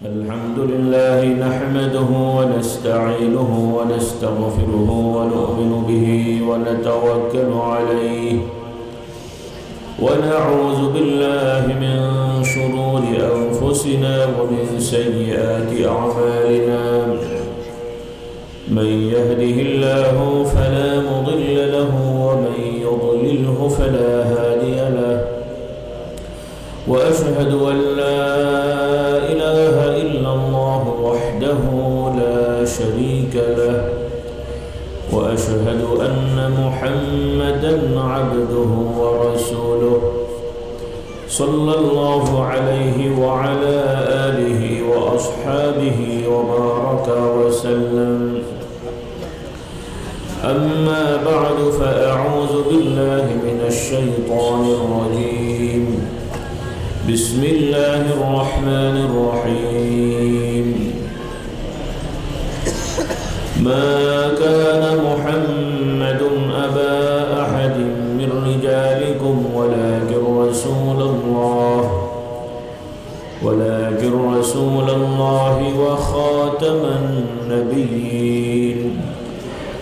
الحمد لله نحمده ونستعينه ونستغفره ونؤمن به ونتوكل عليه ونعوذ بالله من شرور أنفسنا ومن سيئات أعمالنا من يهده الله فلا مضل له ومن يضلله فلا هادي له وأشهد أن لا إله إلا الله وحده لا شريك له وأشهد أن محمدًا عبده ورسوله صلى الله عليه وعلى آله وأصحابه وبارك وسلم أما بعد فأعوذ بالله من الشيطان الرجيم بسم الله الرحمن الرحيم ما كان محمد أبا أحد من رجالكم ولكن رسول الله وخاتم النبيين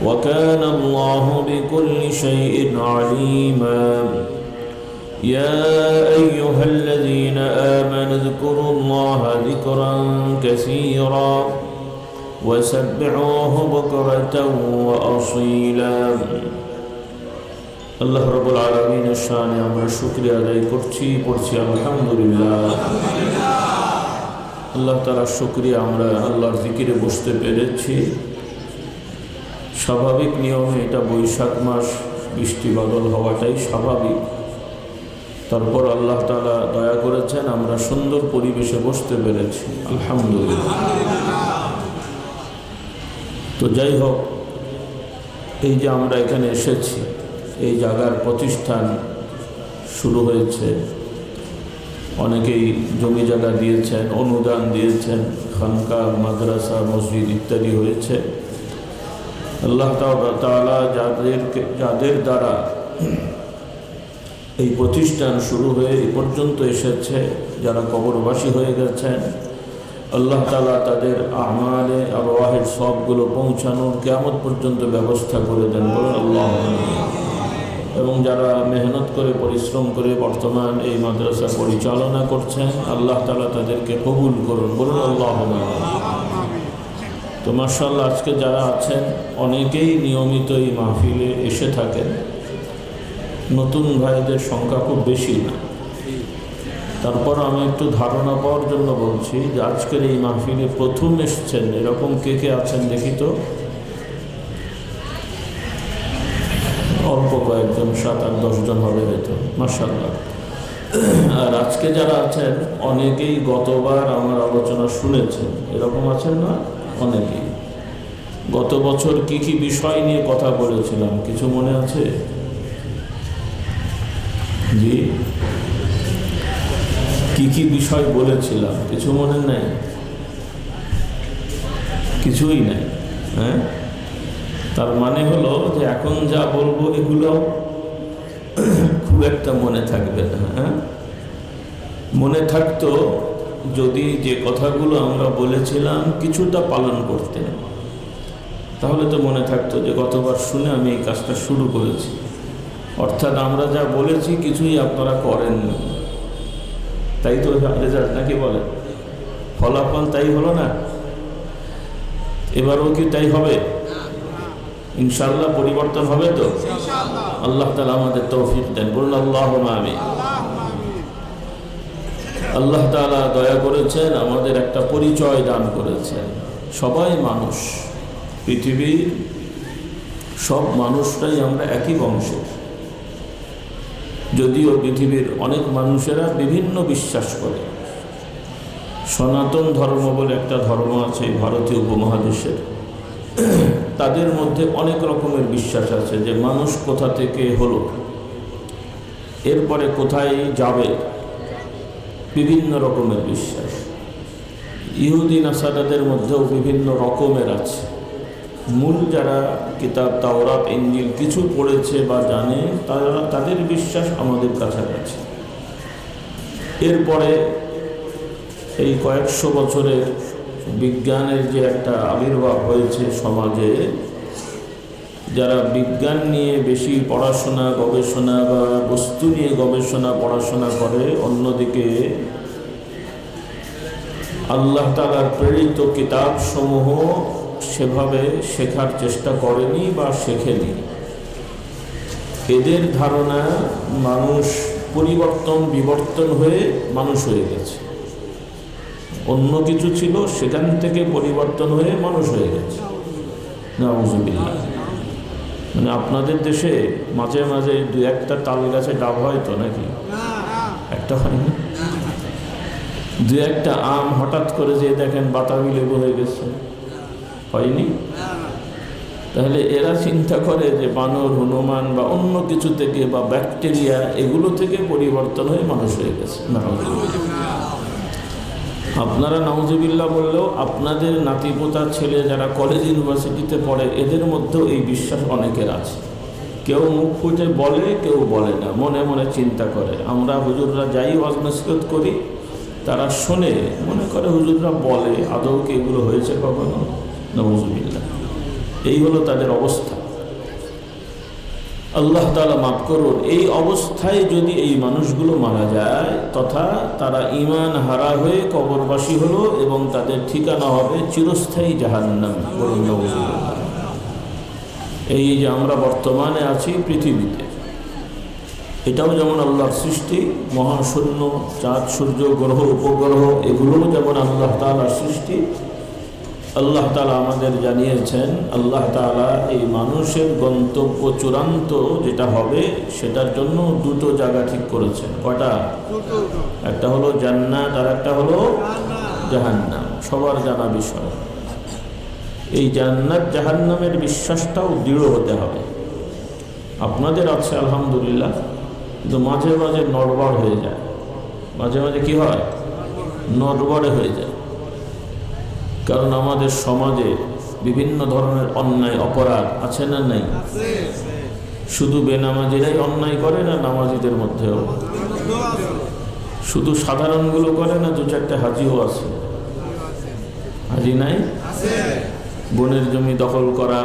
وكان الله بكل شيء عليما يا أيها الذين آمنوا اذكروا الله ذكرا كثيرا وسبحوه بكرة وأصيلا الله رب العالمين الشان আমরা শুকরিয়া আদায় করছি আলহামদুলিল্লাহ আল্লাহ তাআলার শুকরিয়া আমরা আল্লাহর জিকিরে বসতে পেরেছি স্বাভাবিক নিয়মে এটা বৈশাখ মাস বৃষ্টি বাদল হওয়াটাই স্বাভাবিক তারপর আল্লাহ তাআলা দয়া করেছেন আমরা সুন্দর পরিবেশে বসতে পেরেছি আলহামদুলিল্লাহ তো যাই হোক এই যে আমরা এখানে এসেছি এই জায়গার প্রতিষ্ঠান শুরু হয়েছে অনেকেই জমি জায়গা দিয়েছেন অনুদান দিয়েছেন খানকা মাদ্রাসা মসজিদ ইত্যাদি হয়েছে আল্লাহ তাআলা যাদের দ্বারা এই প্রতিষ্ঠান শুরু হয়ে এই পর্যন্ত এসেছে যারা কবরবাসী হয়ে গেছেন আল্লাহ তাআলা তাদের আমালে আরওয়াহের সবগুলো পৌঁছানোর কিয়ামত পর্যন্ত ব্যবস্থা করে দেন বলুন আল্লাহ এবং যারা মেহনত করে পরিশ্রম করে বর্তমান এই মাদ্রাসা পরিচালনা করছেন আল্লাহ তাআলা তাদেরকে কবুল করুন বলুন আল্লাহ তো মাশাআল্লাহ আজকে যারা আছেন অনেকেই নিয়মিত এই মাহফিলে এসে থাকেন নতুন ভাইদের সংখ্যা খুব বেশি না তারপর আমি একটু ধারণা পাওয়ার জন্য বলছি যে আজকের এই মাহফিলে প্রথম এসছেন এরকম কে আছেন দেখি তো অল্প কয়েকজন 7-8-10 জন হবে হয়তো মাশাআল্লাহ আর আজকে যারা আছেন অনেকেই গতবার আমার আলোচনা শুনেছেন এরকম আছেন না অনেকেই গত বছর কি বিষয় নিয়ে কথা বলেছিলাম কিছু মনে আছে জি কি বিষয় বলেছিলাম কিছু মনে নাই কিছুই নাই হ্যাঁ তার মানে হলো যে এখন যা বলবো এগুলো খুব একটা মনে থাকবে না হ্যাঁ মনে থাকতো যদি যে কথাগুলো আমরা বলেছিলাম কিছুটা পালন করতেন তাহলে তো মনে থাকতো যে গতবার শুনে আমি এই কাজটা শুরু করেছি অর্থাৎ আমরা যা বলেছি কিছুই আপনারা করেননি তাই তো রেজাল্ট নাকি বলে ফলাফল তাই হলো না এবারও কি তাই হবে ইনশাআল্লাহ পরিবর্তন হবে তো আল্লাহ তাআলা আমাদের তৌফিক দেন বলুন আল্লাহুম্মা আমিন আল্লাহ তাআলা দয়া করেছেন আমাদের একটা পরিচয় দান করেছেন সবাই মানুষ পৃথিবীর সব মানুষরাই আমরা একই বংশের যদিও পৃথিবীর অনেক মানুষেরা বিভিন্ন বিশ্বাস করে সনাতন ধর্ম বলে একটা ধর্ম আছে ভারতীয় উপমহাদেশের তাদের মধ্যে অনেক রকমের বিশ্বাস আছে যে মানুষ কোথা থেকে হলো এরপরে কোথায় যাবে বিভিন্ন রকমের বিশ্বাস ইহুদি নাসারাদের মধ্যেও বিভিন্ন রকমের আছে মূল যারা কিতাব তাওরাত ইনজিল কিছু পড়েছে বা জানে তাদের বিশ্বাস আমাদের কাছাকাছি। এরপরে এই কয়েকশো বছরের বিজ্ঞানের যে একটা আবির্ভাব হয়েছে সমাজে, যারা বিজ্ঞান নিয়ে বেশি পড়াশোনা গবেষণা বা বস্তু নিয়ে গবেষণা পড়াশোনা করে, অন্যদিকে আল্লাহ তাআলার প্রেরিত কিতাবসমূহ সেভাবে শেখার চেষ্টা করেনি বা শেখেনি। এদের ধারণা মানুষ বিবর্তন হয়ে মানুষ হয়ে গেছে। অন্য কিছু ছিল, সেখান থেকে পরিবর্তন হয়ে মানুষ হয়ে গেছে। নাউযুবিল্লাহ। মানে আপনাদের দেশে মাঝে মাঝে দু একটা তাল গাছে ডাব হয় তো নাকি? একটা হয় না? দু একটা আম হঠাৎ করে যে দেখেন বাতাবি লেবু হয়ে গেছে, হয়নি? তাহলে এরা চিন্তা করে যে বানর, হনুমান বা অন্য কিছু থেকে বা ব্যাকটেরিয়া এগুলো থেকে পরিবর্তন হয়ে মানুষ হয়ে গেছে। আপনারা নাউজুবিল্লাহ বললেও আপনাদের নাতিপোতার ছেলে যারা কলেজ ইউনিভার্সিটিতে পড়ে, এদের মধ্যেও এই বিশ্বাস অনেকের আছে। কেউ মুখ ফুটে বলে, কেউ বলে না, মনে মনে চিন্তা করে। আমরা হুজুররা যাই ওয়াজ নসিহত করি, তারা শোনে, মনে করে হুজুররা বলে, আদৌ কি এগুলো হয়েছে কখনো? নাউজুবিল্লাহ। এই হলো তাদের অবস্থা। আল্লাহ তাআলা মাফ করুন। এই অবস্থায় যদি এই মানুষগুলো মারা যায়, তথা তারা ঈমান হারা হয়ে কবরবাসী হলো এবং তাদের ঠিকানা হবে চিরস্থায়ী জাহান্নাম। বলুন নাউজুবিল্লাহ। এই যে আমরা বর্তমানে আছি পৃথিবীতে, এটাও যেমন আল্লাহর সৃষ্টি, মহাশূন্য, চাঁদ, সূর্য, গ্রহ, উপগ্রহ, এগুলোও যেমন আল্লাহ তাআলার সৃষ্টি। আল্লাহ তাআলা আমাদের জানিয়েছেন, আল্লাহ তাআলা এই মানুষের গন্তব্য চূড়ান্ত যেটা হবে সেটার জন্য দুটো জায়গা ঠিক করেছেন। কয়টা? একটা হলো জান্নাত আর একটা হলো জাহান্নাম। সবার জানা বিষয়। এই জান্নাত জাহান্নামের বিশ্বাসটাও দৃঢ় হতে হবে। আপনাদের আছে আলহামদুলিল্লাহ, কিন্তু মাঝে মাঝে নড়বড় হয়ে যায়। মাঝে মাঝে কি হয়? নড়বড়ে হয়ে যায়। কারণ আমাদের সমাজে বিভিন্ন ধরনের অন্যায় অপরাধ আছে না নাই? শুধু বেনামাজিরাই অন্যায় করে না, নামাজিদের মধ্যেও? শুধু সাধারণগুলো করে না, দু চারটে হাজিও আছে। হাজি নাই? বোনের জমি দখল করা,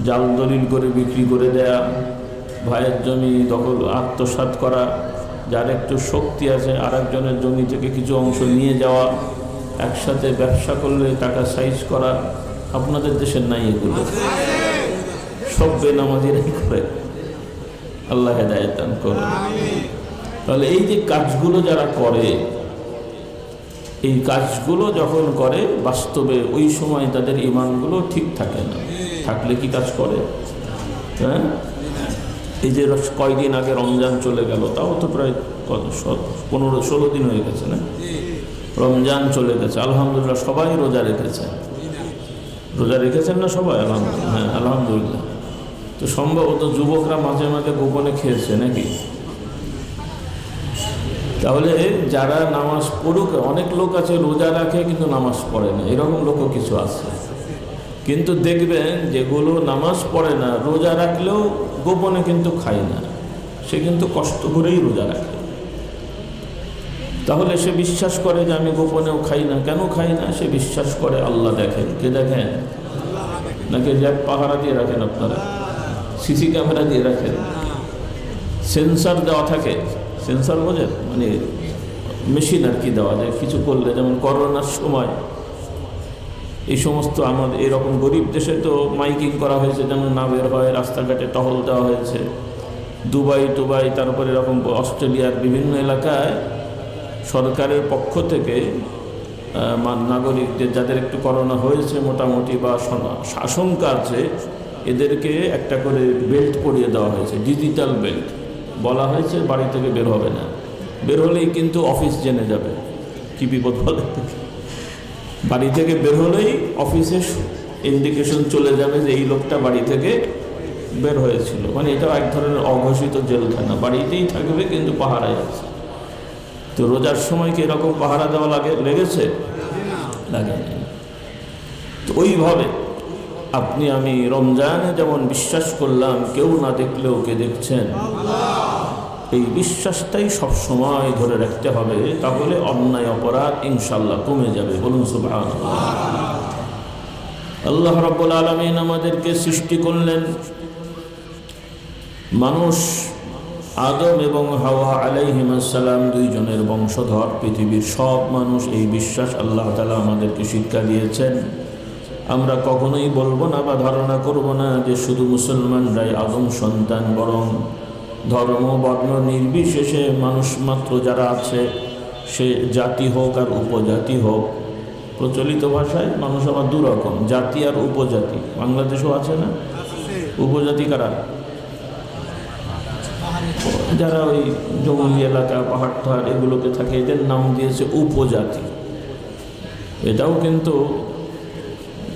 জাল দলিল করে বিক্রি করে দেয়া, ভাইয়ের জমি দখল আত্মসাৎ করা, যার একটু শক্তি আছে আরেকজনের জমি থেকে কিছু অংশ নিয়ে যাওয়া, একসাথে ব্যবসা করলে টাকা সাইজ করা। আপনাদের দেশের নাই এগুলো? সব বেনামাজিরাই করে। আল্লাহ হেদায়েত দান করুন। তাহলে এই যে কাজগুলো যারা করে, এই কাজগুলো যখন করে, বাস্তবে ওই সময় তাদের ঈমানগুলো ঠিক থাকে না। থাকলে কি কাজ করে? হ্যাঁ, এই যে কয়দিন আগে রমজান চলে গেল, তাও তো প্রায় 15-16 দিন হয়ে গেছে না? রমজান চলে গেছে, আলহামদুলিল্লাহ সবাই রোজা রেখেছেন। রোজা রেখেছেন না সবাই? আলহামদুলিল্লাহ। হ্যাঁ, আলহামদুলিল্লাহ। তো সম্ভবত যুবকরা মাঝে মাঝে গোপনে খেয়েছে নাকি? তাহলে যারা নামাজ পড়ুক, অনেক লোক আছে রোজা রাখে কিন্তু নামাজ পড়ে না, এরকম লোকও কিছু আছে। কিন্তু দেখবেন যেগুলো নামাজ পড়ে না, রোজা রাখলেও গোপনে কিন্তু খায় না, সে কিন্তু কষ্ট করেই রোজা রাখে। তাহলে সে বিশ্বাস করে যে আমি গোপনেও খাই না। কেন খাই না? সে বিশ্বাস করে আল্লাহ দেখেন। কে দেখেন? নাকি ল্যাব পাহারা দিয়ে রাখেন আপনারা? সিসি ক্যামেরা দিয়ে রাখেন? সেন্সার দেওয়া থাকে। সেন্সার বোঝেন? মানে মেশিন আর কি দেওয়া যায় কিছু করলে, যেমন করোনার সময় এই সমস্ত আমাদের এরকম গরিব দেশে তো মাইকিং করা হয়েছে, যেমন না বের হয়, রাস্তাঘাটে টহল দেওয়া হয়েছে। দুবাই, তারপরে এরকম অস্ট্রেলিয়ার বিভিন্ন এলাকায় সরকারের পক্ষ থেকে নাগরিকদের যাদের একটু করোনা হয়েছে মোটামুটি বা আশঙ্কা আছে, এদেরকে একটা করে বেল্ট পরিয়ে দেওয়া হয়েছে, ডিজিটাল বেল্ট। বলা হয়েছে বাড়ি থেকে বের হবে না, বের হলেই কিন্তু অফিস জেনে যাবে। কি বিপদ বলে? বাড়ি থেকে বের হলেই অফিসে ইন্ডিকেশন চলে যাবে যে এই লোকটা বাড়ি থেকে বের হয়েছিল। মানে এটাও এক ধরনের অঘোষিত জেলখানা, বাড়িতেই থাকবে কিন্তু পাহারায় আছে। তো রোজার সময় কি এরকম পাহারা দেওয়া লেগেছে? লাগে না। তো ওইভাবে আপনি আমি রমজানে যেমন বিশ্বাস করলাম কেউ না দেখলেও কে দেখছেন? এই বিশ্বাসটাই সবসময় ধরে রাখতে হবে, তাহলে অন্যায় অপরাধ ইনশাল্লাহ কমে যাবে। বলুন সুবহানাল্লাহ। আল্লাহ রাব্বুল আলামিন আমাদেরকে সৃষ্টি করলেন, মানুষ আদম এবং হাওয়া আলাইহিস সালাম দুইজনের বংশধর। পৃথিবীর সব মানুষ এই বিশ্বাস আল্লাহ তাআলা আমাদেরকে শিক্ষা দিয়েছেন। আমরা কখনোই বলবো না বা ধারণা করব না যে শুধু মুসলমানরাই আদম সন্তান, বরং ধর্ম বর্ণ নির্বিশেষে মানুষ মাত্র যারা আছে, সে জাতি হোক আর উপজাতি হোক, প্রচলিত ভাষায় মানুষ আবার দুরকম, জাতি আর উপজাতি। বাংলাদেশও আছে না উপজাতি? কারা? যারা ওই জঙ্গলি এলাকা, পাহাড় টাহাড় এগুলোকে থাকে, এদের নাম দিয়েছে উপজাতি। এটাও কিন্তু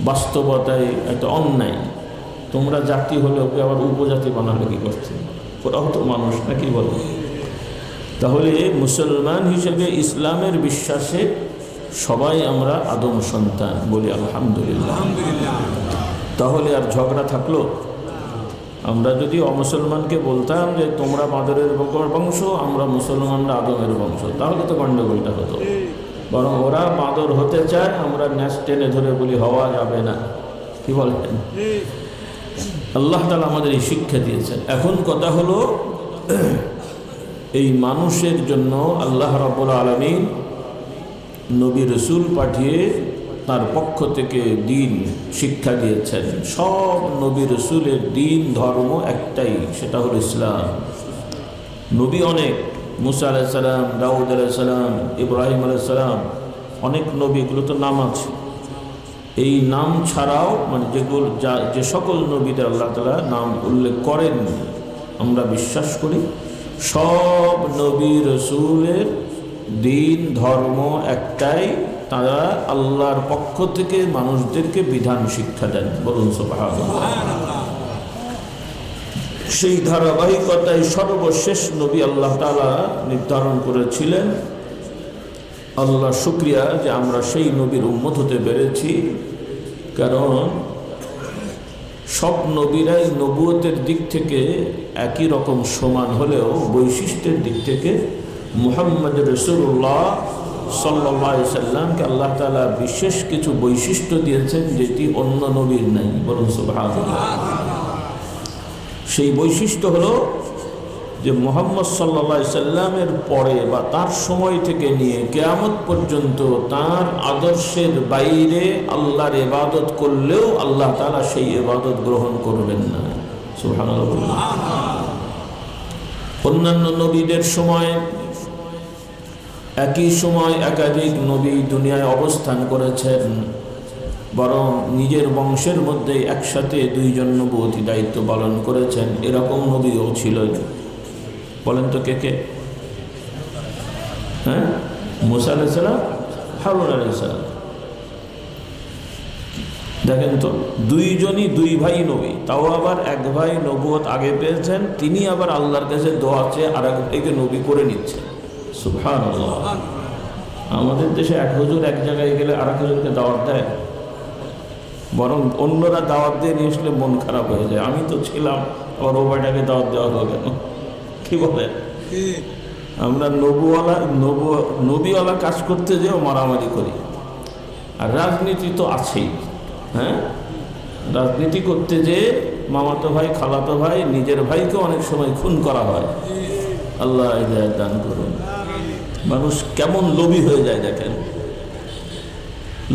বাস্তবতায় একটা অন্যায়। তোমরা জাতি হলে ওকে আবার উপজাতি বানালে কি করছে? ওরাও তো মানুষ, নাকি বলো? তাহলে মুসলমান হিসেবে ইসলামের বিশ্বাসে সবাই আমরা আদম সন্তান, বলি আলহামদুলিল্লাহ। তাহলে আর ঝগড়া থাকলো? আমরা যদি অমুসলমানকে বলতাম যে তোমরা বাঁদরের বংশ, আমরা মুসলমানরা আদমের বংশ, তাহলে তো গণ্ডগোলটা হতো। বরং ওরা বাঁদর হতে চায়, আমরা ন্যাস টেনে ধরে বলি হওয়া যাবে না। কি বলেন? আল্লাহ তাআলা আমাদের এই শিক্ষা দিয়েছেন। এখন কথা হলো, এই মানুষের জন্য আল্লাহ রাব্বুল আলামিন নবী রাসূল পাঠিয়ে তার পক্ষ থেকে দিন শিক্ষা দিয়েছেন। সব নবী রাসূলের দিন ধর্ম একটাই, সেটা হলো ইসলাম। নবী অনেক, মুসা আলাইহিস সালাম, দাউদ আলাইহিস সালাম, ইব্রাহিম আলাইহিস সালাম, অনেক নবী, এগুলো তো নাম আছে। এই নাম ছাড়াও মানে যেগুলো যে সকল নবীদের আল্লাহ তাআলা নাম উল্লেখ করেন, আমরা বিশ্বাস করি সব নবী রাসূলের দিন ধর্ম একটাই। তারা আল্লাহর পক্ষ থেকে মানুষদেরকে বিধান শিক্ষা দেন। বলুন সুবহানাল্লাহ। সেই ধারাবাহিকতায় সর্বশেষ নবী আল্লাহ তাআলা নির্ধারণ করেছিলেন। আল্লাহ শুকরিয়া যে আমরা সেই নবীর উম্মত হতে পেরেছি। কারণ সব নবীরাই নবুয়তের দিক থেকে একই রকম সমান হলেও বৈশিষ্ট্যের দিক থেকে মুহাম্মদ রাসূলুল্লাহ সাল্লাল্লাহু আলাইহি সাল্লামকে আল্লাহ তাআলা বিশেষ কিছু বৈশিষ্ট্য দিয়েছেন, যেটি অন্য নবীর নাই। বলুন সুবহানাল্লাহ। সেই বৈশিষ্ট্য হলো যে মুহাম্মদ সাল্লাল্লাহু আলাইহি সাল্লামের পরে বা তার সময় থেকে নিয়ে কিয়ামত পর্যন্ত তার আদর্শের বাইরে আল্লাহর ইবাদত করলেও আল্লাহ তাআলা সেই ইবাদত গ্রহণ করবেন না। সুবহানাল্লাহ। অন্যান্য নবীদের সময় একই সময় একাধিক নবী দুনিয়ায় অবস্থান করেছেন, বরং নিজের বংশের মধ্যে একসাথে দুইজন নবুয়তি দায়িত্ব পালন করেছেন। এরকম নবীও ছিল। বলেন তো কে কে? হ্যাঁ, মুসা আলাইহিস সালাম, হারুন আলাইহিস সালাম। দেখেন তো, দুইজনই দুই ভাই নবী, তাও আবার এক ভাই নবুয়ত আগে পেয়েছেন, তিনি আবার আল্লাহর কাছে দোয়া চেয়ে আর এক ভাইকে নবী করে নিচ্ছেন। সুবহানাল্লাহ। আমাদের দেশে এক হুজুর এক জায়গায় গেলে আর এক হুজুরকে দাওয়াত দেয়, বরং অন্যরা দাওয়াত দিয়ে নিয়ে আসলে মন খারাপ হয়ে যায়। আমি তো ছিলাম, আবার ও ভাইটাকে দাওয়াত দেওয়া হলো কেন? কি বলে? আমরা নবীওয়ালা কাজ করতে যেও মারামারি করি। আর রাজনীতি তো আছেই। হ্যাঁ, রাজনীতি করতে যে মামাতো ভাই, খালাতো ভাই, নিজের ভাইকে অনেক সময় খুন করা হয়। আল্লাহ হিদায়াত দান করুন। মানুষ কেমন লোভী হয়ে যায় দেখেন।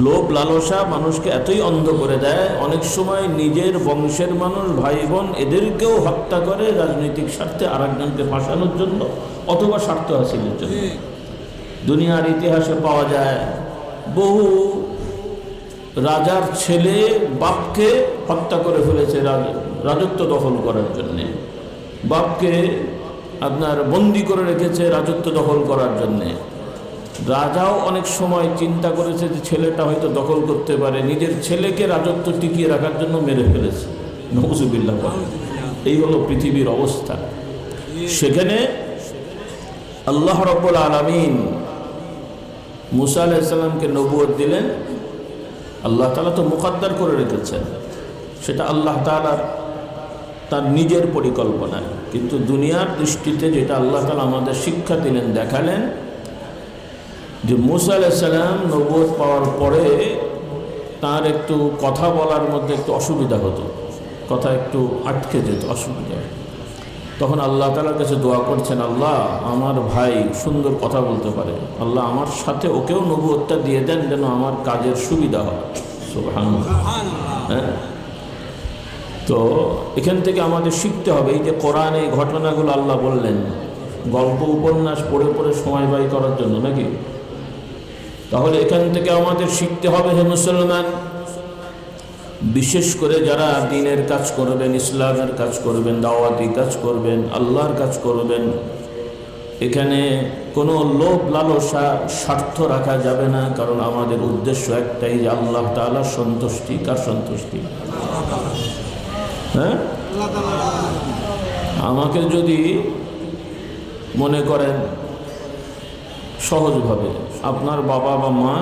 লোভ লালসা মানুষকে এতই অন্ধ করে দেয়, অনেক সময় নিজের বংশের মানুষ, ভাই বোন, এদেরকেও হত্যা করে রাজনৈতিক স্বার্থে, আরেকজনকে ফাঁসানোর জন্য অথবা স্বার্থ হাসিলের জন্য। দুনিয়ার ইতিহাসে পাওয়া যায় বহু রাজার ছেলে বাপকে হত্যা করে ফেলেছে রাজত্ব দখল করার জন্যে। বাপকে আপনার বন্দি করে রেখেছে রাজত্ব দখল করার জন্যে। রাজাও অনেক সময় চিন্তা করেছে যে ছেলেটা হয়তো দখল করতে পারে, নিজের ছেলেকে রাজত্ব টিকিয়ে রাখার জন্য মেরে ফেলেছে। নাউযুবিল্লাহ। এই হলো পৃথিবীর অবস্থা। সেখানে আল্লাহ রাব্বুল আলামিন মুসা আলাইহিস সালামকে নবুয়ত দিলেন। আল্লাহ তাআলা তো মুকদ্দার করে রেখেছেন, সেটা আল্লাহ তাআলা তার নিজের পরিকল্পনা। কিন্তু দুনিয়ার দৃষ্টিতে যেটা আল্লাহ তাআলা আমাদের শিক্ষা দিলেন, দেখালেন যে মূসা আলাইহিস সালাম নবুয়ত পাওয়ার পরে তার একটু কথা বলার মধ্যে একটু অসুবিধা হতো, কথা একটু আটকে যেত, অসুবিধা। তখন আল্লাহ তাআলার কাছে দোয়া করছেন, আল্লাহ আমার ভাই সুন্দর কথা বলতে পারে, আল্লাহ আমার সাথে ওকেও নবুয়তটা দিয়ে দেন যেন আমার কাজের সুবিধা হয়। সুবহানাল্লাহ। হ্যাঁ, তো এখান থেকে আমাদের শিখতে হবে, এই যে কোরআনে এই ঘটনাগুলো আল্লাহ বললেন গল্প উপন্যাস পড়ে পড়ে সময় ব্যয় করার জন্য নাকি? তাহলে এখান থেকে আমাদের শিখতে হবে, হে মুসলমান, বিশেষ করে যারা দ্বীনের কাজ করবেন, ইসলামের কাজ করবেন, দাওয়াতি কাজ করবেন, আল্লাহর কাজ করবেন, এখানে কোনো লোভ লালসা স্বার্থ রাখা যাবে না। কারণ আমাদের উদ্দেশ্য একটাই, যে আল্লাহ তাআলার সন্তুষ্টি। কার সন্তুষ্টি? হ্যাঁ, আমাকে যদি মনে করেন সহজভাবে আপনার বাবা বা মা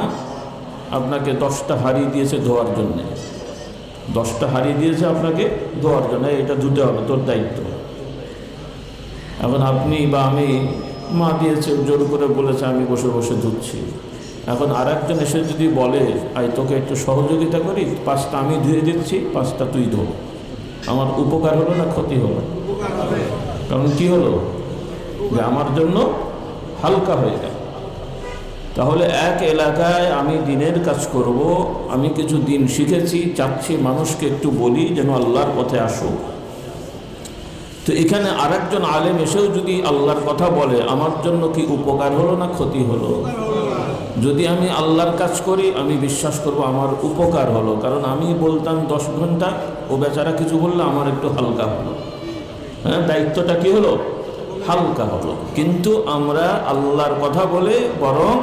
আপনাকে 10টা হাঁড়ি দিয়েছে ধোয়ার জন্যে, 10টা হাঁড়ি দিয়েছে আপনাকে ধোয়ার জন্য, এটা ধুতে হবে, তোর দায়িত্ব। এখন আপনি বা আমি, মা দিয়েছে জোর করে বলেছে, আমি বসে বসে ধুচ্ছি। এখন আর একজন এসে যদি বলে, আই তোকে একটু সহযোগিতা করি, 5টা আমি ধুয়ে দিচ্ছি, 5টা তুই ধো, আমার উপকার হলো না ক্ষতি হলো? কারণ কি হলো, যে আমার জন্য হালকা হয়ে গেল। তাহলে এক এলাকায় আমি দ্বীনের কাজ করব, আমি কিছু দিন শিখেছি, চাচ্ছি মানুষকে একটু বলি যেন আল্লাহর পথে আসো। তো এখানে আর একজন আলেম এসেও যদি আল্লাহর কথা বলে, আমার জন্য কি উপকার হলো না ক্ষতি হলো? যদি আমি আল্লাহর কাজ করি, আমি বিশ্বাস করব আমার উপকার হলো। কারণ আমি বলতাম 10 ঘন্টা, ও বেচারা কিছু বললে আমার একটু হালকা হলো। হ্যাঁ, দায়িত্বটা কি হলো? হালকা হলো। কিন্তু আমরা আল্লাহর কথা বলে বরং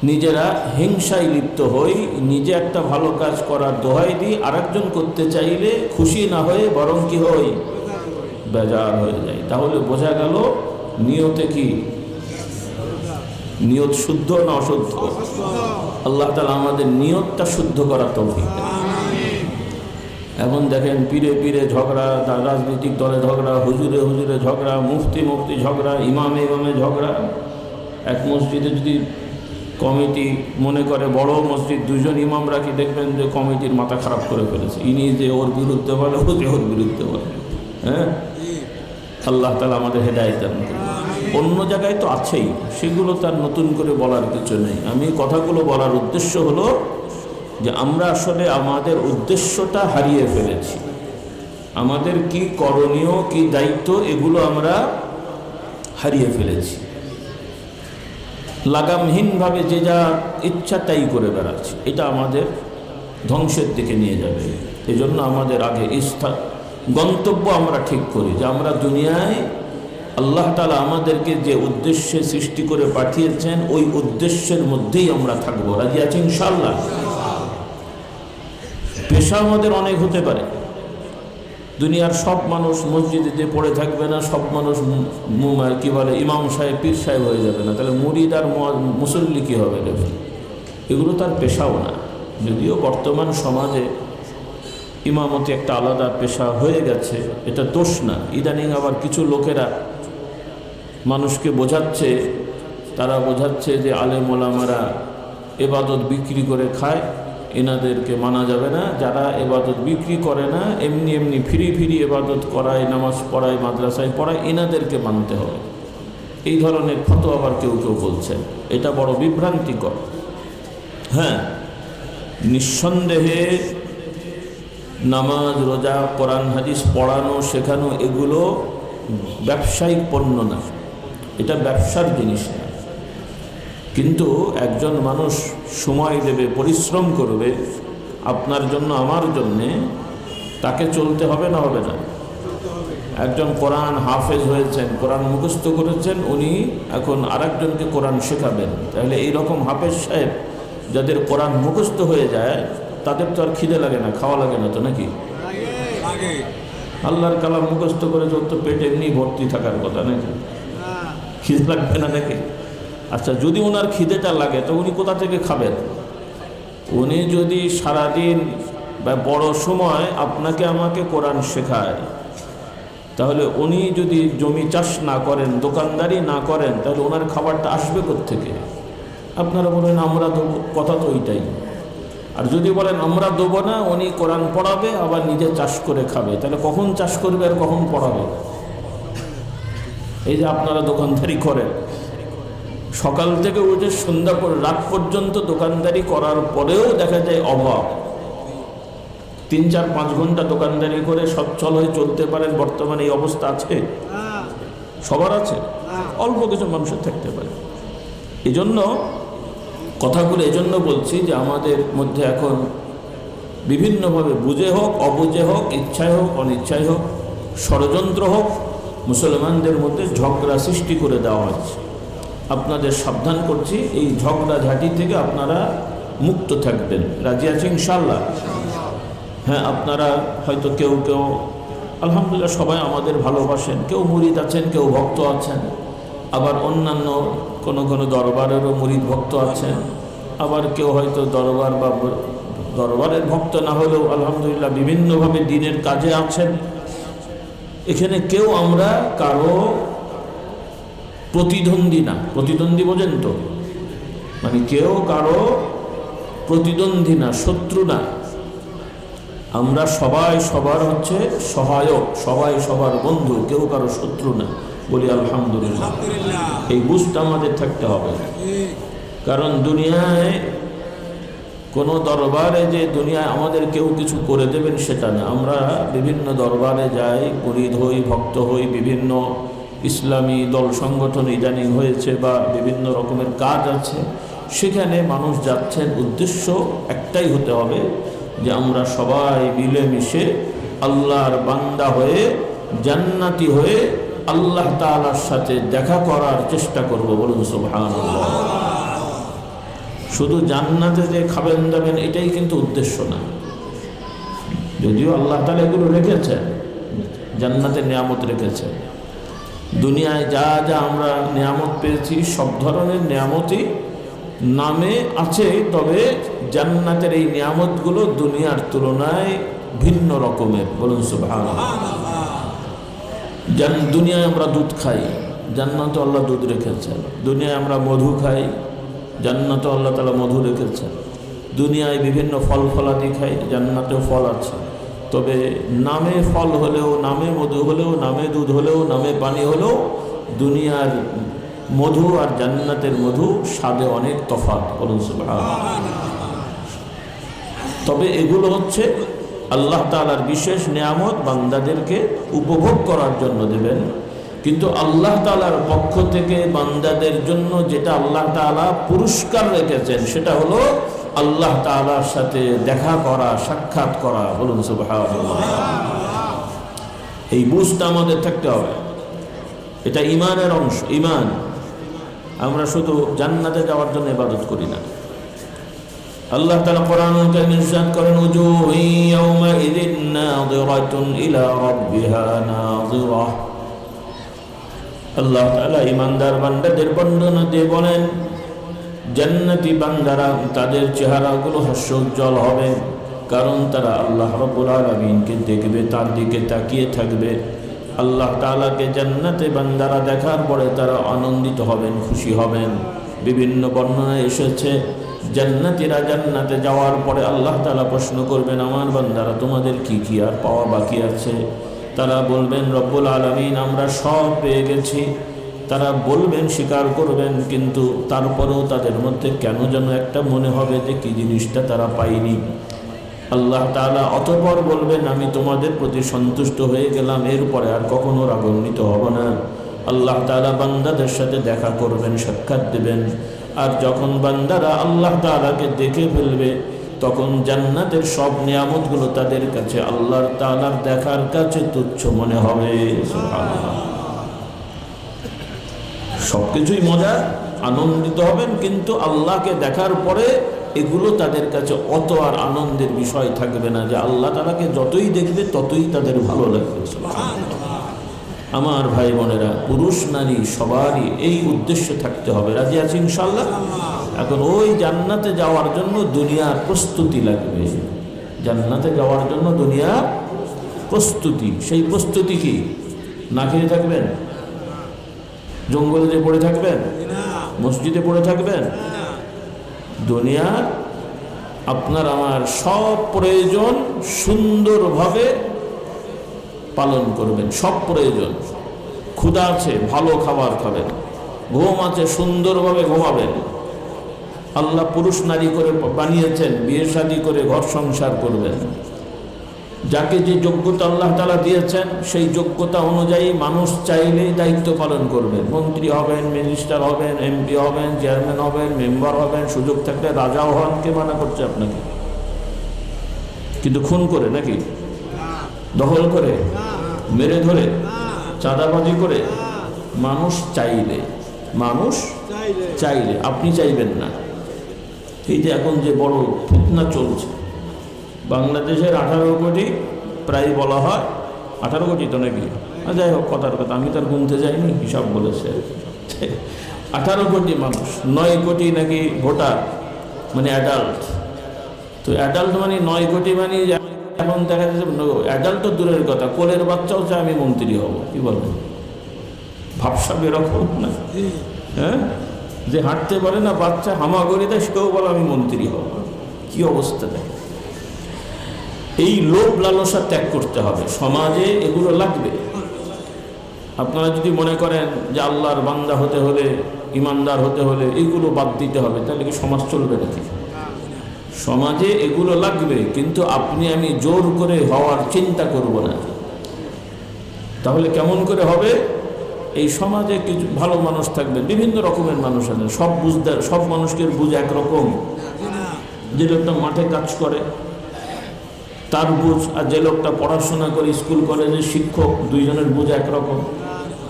নিজেরা হিংসায় লিপ্ত হই, নিজে একটা ভালো কাজ করার দোহাই দিই, আরেকজন করতে চাইলে খুশি না হয়ে বরং কি হই? বেজার হয়ে যায়। তাহলে বোঝা গেল নিয়তে কি, নিয়ত শুদ্ধ না অশুদ্ধ? আল্লাহ তাআলা আমাদের নিয়তটা শুদ্ধ করার তৌফিক দেন। এখন দেখেন পীরে পীরে ঝগড়া, রাজনৈতিক দলে ঝগড়া, হুজুরে হুজুরে ঝগড়া, মুফতি মুফতি ঝগড়া, ইমামে ইমামে ঝগড়া। এক মসজিদে যদি কমিটি মনে করে বড় মসজিদ, 2জন ইমাম রাখি, দেখবেন যে কমিটির মাথা খারাপ করে ফেলেছে, ইনি যে ওর বিরুদ্ধে বলে, ও যে ওর বিরুদ্ধে বলে। হ্যাঁ, আল্লাহ তাআলা আমাদের হেদায়েত দান করুন। অন্য জায়গায় তো আছেই, সেগুলো তার নতুন করে বলার কিছু নেই। আমি কথাগুলো বলার উদ্দেশ্য হলো যে আমরা আসলে আমাদের উদ্দেশ্যটা হারিয়ে ফেলেছি। আমাদের কি করণীয়, কি দায়িত্ব, এগুলো আমরা হারিয়ে ফেলেছি। লাগামহীনভাবে যে যা ইচ্ছা তাই করে বেড়াচ্ছি, এটা আমাদের ধ্বংসের দিকে নিয়ে যাবে। এই জন্য আমাদের আগে গন্তব্য আমরা ঠিক করি, যে আমরা দুনিয়ায় আল্লাহ তাআলা আমাদেরকে যে উদ্দেশ্যে সৃষ্টি করে পাঠিয়েছেন, ওই উদ্দেশ্যের মধ্যেই আমরা থাকবো। রাজি আছি ইনশাআল্লাহ? পেশা আমাদের অনেক হতে পারে। দুনিয়ার সব মানুষ মসজিদে পড়ে থাকবে না, সব মানুষ কি বলে ইমাম সাহেব, পীর সাহেব হয়ে যাবে না। তাহলে মুরিদ আর মুসল্লি কী হবে দেবে? এগুলো তার পেশাও না। যদিও বর্তমান সমাজে ইমামতি একটা আলাদা পেশা হয়ে গেছে, এটা দোষ না। ইদানিং আবার কিছু লোকেরা মানুষকে বোঝাচ্ছে, তারা বোঝাচ্ছে যে আলেম ওলামারা এবাদত বিক্রি করে খায়, এনাদেরকে মানা যাবে না। যারা এবাদত বিক্রি করে না, এমনি এমনি ফ্রি ফ্রি এবাদত করায়, নামাজ পড়ায়, মাদ্রাসায় পড়ায়, এনাদেরকে মানতে হবে। এই ধরনের ফতোয়া আবার কেউ কেউ বলছেন, এটা বড় বিভ্রান্তিকর। হ্যাঁ, নিঃসন্দেহে নামাজ, রোজা, কোরআন হাদিস পড়ানো, শেখানো, এগুলো ব্যবসায়িক পণ্য না, এটা ব্যবসার জিনিস না। কিন্তু একজন মানুষ সময় দেবে, পরিশ্রম করবে আপনার জন্য, আমার জন্যে, তাকে চলতে হবে না হবে না? একজন কোরআন হাফেজ হয়েছেন, কোরআন মুখস্থ করেছেন, উনি এখন আরেকজনকে কোরআন শেখাবেন। তাহলে এইরকম হাফেজ সাহেব যাদের কোরআন মুখস্থ হয়ে যায়, তাদের তো আর খিদে লাগে না, খাওয়া লাগে না তো নাকি? আল্লাহর কালাম মুখস্থ করে যত পেট এমনি ভর্তি থাকার কথা নাকি? খিদে লাগবে না নাকি? আচ্ছা, যদি ওনার খিদেটা লাগে তো উনি কোথা থেকে খাবেন? উনি যদি সারাদিন বা বড় সময় আপনাকে আমাকে কোরআন শেখায়, তাহলে উনি যদি জমি চাষ না করেন, দোকানদারি না করেন, তাহলে ওনার খাবারটা আসবে কোত্থেকে? আপনারা বলেন আমরা দেবো, কথা তো ওইটাই। আর যদি বলেন আমরা দেবো না, উনি কোরআন পড়াবে আবার নিজে চাষ করে খাবে, তাহলে কখন চাষ করবে আর কখন পড়াবে? এই যে আপনারা দোকানদারি করেন, সকাল থেকে উঠে সন্ধ্যা করে রাত পর্যন্ত দোকানদারি করার পরেও দেখা যায় অভাব। 3-4-5 ঘন্টা দোকানদারি করে সচ্ছল হয়ে চলতে পারেন, বর্তমানে এই অবস্থা আছে? সবার আছে? অল্প কিছু মানুষের থাকতে পারে। এই জন্য কথাগুলো এজন্য বলছি যে আমাদের মধ্যে এখন বিভিন্নভাবে বুঝে হোক অবুঝে হোক, ইচ্ছায় হোক অনিচ্ছায় হোক, ষড়যন্ত্র হোক, মুসলমানদের মধ্যে ঝগড়া সৃষ্টি করে দেওয়া হচ্ছে। আপনাদের সাবধান করছি, এই ঝগড়া ঝাঁটি থেকে আপনারা মুক্ত থাকবেন। রাজি আছি ইনশাআল্লাহ? হ্যাঁ, আপনারা হয়তো কেউ কেউ আলহামদুলিল্লাহ সবাই আমাদের ভালোবাসেন, কেউ মুরিদ আছেন, কেউ ভক্ত আছেন, আবার অন্যান্য কোনো কোনো দরবারেরও মুরিদ ভক্ত আছেন, আবার কেউ হয়তো দরবার বা দরবারের ভক্ত না হলেও আলহামদুলিল্লাহ বিভিন্নভাবে দিনের কাজে আছেন। এখানে কেউ আমরা কারো প্রতিদ্বন্দ্বী না। প্রতিদ্বন্দ্বী বোঝেন তো? মানে কেউ কারো প্রতিদ্বন্দ্বী না, শত্রু না। আমরা সবাই সবার হচ্ছে সহায়ক, সবাই সবার বন্ধু, কেউ কারো শত্রু না। বলি আলহামদুলিল্লাহ। এই বুঝটা আমাদের থাকতে হবে, কারণ দুনিয়ায় কোনো দরবারে যে দুনিয়ায় আমাদের কেউ কিছু করে দেবেন সেটা না। আমরা বিভিন্ন দরবারে যাই, মুরিদ হই, ভক্ত হই, বিভিন্ন ইসলামী দল সংগঠন ইদানিং হয়েছে বা বিভিন্ন রকমের কাজ আছে, সেখানে মানুষ যাচ্ছেন, উদ্দেশ্য একটাই হতে হবে যে আমরা সবাই মিলেমিশে আল্লাহর বান্দা হয়ে, জান্নাতি হয়ে আল্লাহ তাআলার সাথে দেখা করার চেষ্টা করব। বলুন সুবহানাল্লাহ। শুধু জান্নাতে যে খাবেন দাবেন এটাই কিন্তু উদ্দেশ্য না, যদিও আল্লাহ তাআলা এগুলো রেখেছেন, জান্নাতের নিয়ামত রেখেছেন। দুনিয়ায় যা যা আমরা নিয়ামত পেয়েছি সব ধরনের নিয়ামতই নামে আছে, তবে জান্নাতের এই নিয়ামতগুলো দুনিয়ার তুলনায় ভিন্ন রকমের। বলুন সুবহানাল্লাহ। দুনিয়ায় আমরা দুধ খাই, জান্নাতে আল্লাহ দুধ রেখেছেন। দুনিয়ায় আমরা মধু খাই, জান্নাতে আল্লাহ তাআলা মধু রেখেছেন। দুনিয়ায় বিভিন্ন ফল ফলাদি খাই, জান্নাতেও ফল আছে, তবে নামে ফল হলেও, নামে মধু হলেও, নামে দুধ হলেও, নামে পানি হলেও দুনিয়ার মধু আর জান্নাতের মধু স্বাদে অনেক তফাৎ। বলুন সুবহানাল্লাহ। তবে এগুলো হচ্ছে আল্লাহ তাআলার বিশেষ নিয়ামত, বান্দাদেরকে উপভোগ করার জন্য দেবেন। কিন্তু আল্লাহ তাআলার পক্ষ থেকে বান্দাদের জন্য যেটা আল্লাহ তাআলা পুরস্কার রেখেছেন সেটা হলো আল্লাহ তাআলার সাথে দেখা করা, সাক্ষাৎ করা। বলুন সুবহানাল্লাহ। এই বুঝটা আমাদের থাকতে হবে, এটা ঈমানের অংশ। ঈমান, আমরা শুধু জান্নাতে যাওয়ার জন্য ইবাদত করি না। আল্লাহ তাআলা কোরআনুল কারীমে ইরশাদ করেন, উজুহু ইয়াওমাইযিন নাযিরাতুন ইলা রাব্বিহা নাযিরা। আল্লাহ তাআলা ঈমানদার বান্দাদের বর্ণনা দিয়ে বলেন, জান্নাতি বান্দারা তাদের চেহারাগুলো হাস্যোজ্জ্বল হবে, কারণ তারা আল্লাহ রাব্বুল আলামিনকে দেখবে, তার দিকে তাকিয়ে থাকবে। আল্লাহ তাআলাকে জান্নাতে বান্দারা দেখার পরে তারা আনন্দিত হবেন, খুশি হবেন। বিভিন্ন বর্ণনায় এসেছে জান্নাতীরা জান্নাতে যাওয়ার পরে আল্লাহ তাআলা প্রশ্ন করবেন, আমার বান্দারা তোমাদের কি কি আর পাওয়া বাকি আছে? তারা বলবেন, রব্বুল আলামিন আমরা সব পেয়ে গেছি। তারা বলবেন, স্বীকার করবেন, কিন্তু তারপরেও তাদের মধ্যে কেন যেন একটা মনে হবে যে কি জিনিসটা তারা পায়নি। আল্লাহ তাআলা অতঃপর বলবেন, আমি তোমাদের প্রতি সন্তুষ্ট হয়ে গেলাম, এরপরে আর কখনো রাগান্বিত হব না। আল্লাহ তাআলা বান্দাদের সাথে দেখা করবেন, সাক্ষাৎ দেবেন। আর যখন বান্দারা আল্লাহ তাআলাকে দেখে ফেলবে, তখন জান্নাতের সব নিয়ামতগুলো তাদের কাছে আল্লাহ তাআলার দেখার কাছে তুচ্ছ মনে হবে। সুবহানাল্লাহ। সবকিছুই মজা, আনন্দিত হবেন, কিন্তু আল্লাহকে দেখার পরে এগুলো তাদের কাছে অত আর আনন্দের বিষয় থাকবে না, যে আল্লাহ তাআলাকে যতই দেখবে ততই তাদের ভালো লাগবে। আমার ভাই বোনেরা, পুরুষ নারী সবারই এই উদ্দেশ্য থাকতে হবে। রাজি আছি ইনশাআল্লাহ? এখন ওই জান্নাতে যাওয়ার জন্য দুনিয়ার প্রস্তুতি লাগবে। জান্নাতে যাওয়ার জন্য দুনিয়ার প্রস্তুতি, সেই প্রস্তুতি কি? না খেয়ে থাকবেন? জঙ্গলে যে পড়ে থাকবেন? মসজিদে পড়ে থাকবেন? দুনিয়া আপনার আমার সব প্রয়োজন সুন্দরভাবে পালন করবেন, সব প্রয়োজন। ক্ষুধা আছে, ভালো খাবার খাবেন। ঘুম আছে, সুন্দরভাবে ঘুমাবেন। আল্লাহ পুরুষ নারী করে বানিয়েছেন, বিয়ে শাদী করে ঘর সংসার করবেন। যাকে যে যোগ্যতা আল্লাহ তাআলা দিয়েছেন সেই যোগ্যতা অনুযায়ী মানুষ চাইলেই দায়িত্ব পালন করবেন। মন্ত্রী হবেন, মিনিস্টার হবেন, এমপি হবেন, চেয়ারম্যান হবেন, মেম্বার হবেন, সুযোগ থাকলে রাজাও হন। কে মানা করছে আপনাকে? কিন্তু খুন করে নাকি? দখল করে, মেরে ধরে, চাঁদাবাজি করে? মানুষ চাইলে, মানুষ চাইলে, আপনি চাইবেন না। এই যে এখন যে বড় ফিতনা চলছে, বাংলাদেশের 18 কোটি প্রায় বলা হয়, 18 কোটি তো নাকি? যাই হোক, কথার কথা, আমি তার গুনতে যাইনি, হিসাব বলেছে। 18 কোটি মানুষ, 9 কোটি নাকি ভোটার, মানে অ্যাডাল্ট। তো অ্যাডাল্ট মানে 9 কোটি, মানে এখন দেখা যাচ্ছে অ্যাডাল্ট তো দূরের কথা, কোলের বাচ্চাও চায় আমি মন্ত্রী হব। কি বলবেন? ভাবসাব এরকম না? হ্যাঁ, যে হাঁটতে পারে না বাচ্চা, হামাগুড়ি দেয়, সেও বলে আমি মন্ত্রী হব। কি অবস্থা দেয়? এই লোভ লালসা ত্যাগ করতে হবে। সমাজে এগুলো লাগবে। আপনারা যদি মনে করেন যে আল্লাহর বান্দা হতে হলে, ইমানদার হতে হলে এগুলো বাদ দিতে হবে, তাহলে কি সমাজ চলবে নাকি? সমাজে এগুলো লাগবে, কিন্তু আপনি আমি জোর করে হওয়ার চিন্তা করব না। তাহলে কেমন করে হবে? এই সমাজে কিছু ভালো মানুষ থাকবে, বিভিন্ন রকমের মানুষ আছে। সব বুঝদার, সব মানুষকে বুঝ একরকম। যে লোকটা মাঠে কাজ করে তার বুঝ, আর যে লোকটা পড়াশোনা করে স্কুল কলেজের শিক্ষক, দুইজনের বুঝ একরকম।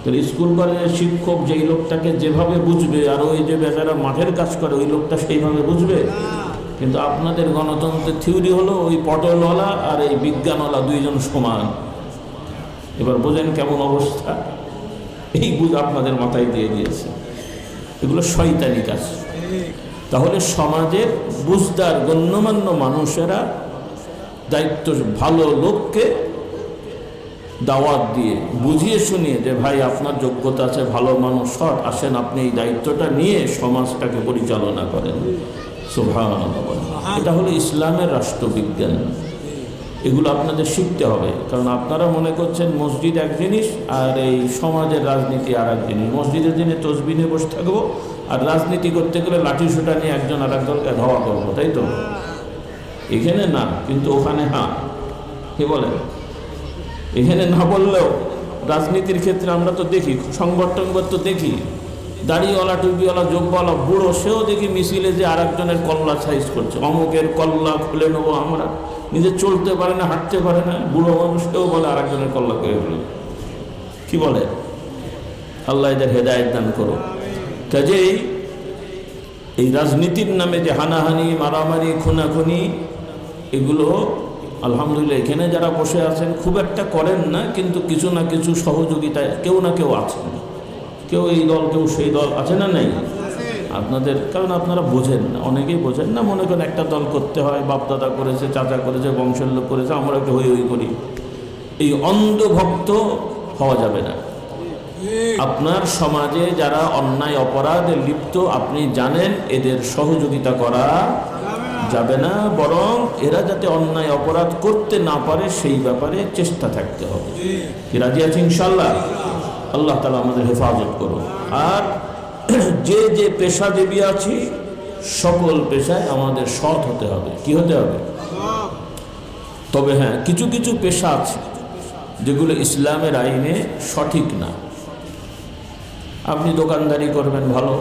তাহলে স্কুল কলেজের শিক্ষক যেই লোকটাকে যেভাবে বুঝবে, আর ওই যে বেচারা মাঠের কাজ করে ওই লোকটা সেইভাবে বুঝবে। কিন্তু আপনাদের গণতন্ত্রের থিওরি হলো ওই পটলওয়ালা আর এই বিজ্ঞানওয়ালা দুইজন সমান। এবার বোঝেন কেমন অবস্থা? এই বুঝ আপনাদের মাথায় দিয়ে দিয়েছে। এগুলো শয়তানি কাজ। তাহলে সমাজের বুঝদার গণ্যমান্য মানুষেরা দায়িত্ব, ভালো লোককে দাওয়াত দিয়ে বুঝিয়ে শুনিয়ে যে ভাই আপনার যোগ্যতা আছে, ভালো মানুষ, সৎ, আসেন আপনি এই দায়িত্বটা নিয়ে সমাজটাকে পরিচালনা করেন। সুবহানাল্লাহ। এটা হলো ইসলামের রাষ্ট্রবিজ্ঞান। এগুলো আপনাদের শিখতে হবে। কারণ আপনারা মনে করছেন মসজিদ এক জিনিস আর এই সমাজের রাজনীতি আর এক জিনিস। মসজিদের দিনে তসবিহ নিয়ে বসে থাকবো, আর রাজনীতি করতে গেলে লাঠি সোটা নিয়ে একজন আর একজনকে ধাওয়া করবো, তাই তো? এখানে না, কিন্তু ওখানে হ্যাঁ। কি বলেন? এখানে না বললেও রাজনীতির ক্ষেত্রে আমরা তো দেখি, সংবাদ টংবাদ তো দেখি, দাড়িওয়ালা, টুপিওয়ালা, যোগওয়ালা, বুড়ো, সেও দেখি মিছিলে যে আর একজনের কল্লা সাইজ করছে। অমুকের কল্লা খুলে নেবো আমরা। নিজে চলতে পারে না, হাঁটতে পারে না, বুড়ো মানুষকেও বলে আর একজনের কল্লা করে ফেলবে। কি বলে? আল্লাহ এদের হেদায়েত দান করো। কাজেই এই রাজনীতির নামে যে হানাহানি, মারামারি, খুনাখুনি, এগুলো আলহামদুলিল্লাহ এখানে যারা বসে আছেন খুব একটা করেন না, কিন্তু কিছু না কিছু সহযোগিতায় কেউ না কেউ আছেন। কেউ এই দল, কেউ সেই দল, আছে না? নেই আপনাদের? কারণ আপনারা বোঝেন না, অনেকেই বোঝেন না। মনে করেন একটা দল করতে হয়, বাপদাদা করেছে, চাচা করেছে, বংশের লোক করেছে, আমরা একটু হই হই করি। এই অন্ধভক্ত হওয়া যাবে না। আপনার সমাজে যারা অন্যায় অপরাধে লিপ্ত, আপনি জানেন এদের সহযোগিতা করা যাবে না, বরং এরা যাতে অন্যায় অপরাধ করতে না পারে সেই ব্যাপারে চেষ্টা থাকতে হবে। কি রাজি আছি ইনশাআল্লাহ? আল্লাহ তাআলা আমাদের হেফাজত করুন। আর যে যে পেশাজীবী আছি, সকল পেশায় আমাদের সৎ হতে হবে। কি হতে হবে? তবে হ্যাঁ, কিছু কিছু পেশা আছে যেগুলো ইসলামের আইনে সঠিক না। আপনি দোকানদারি করবেন ভালো,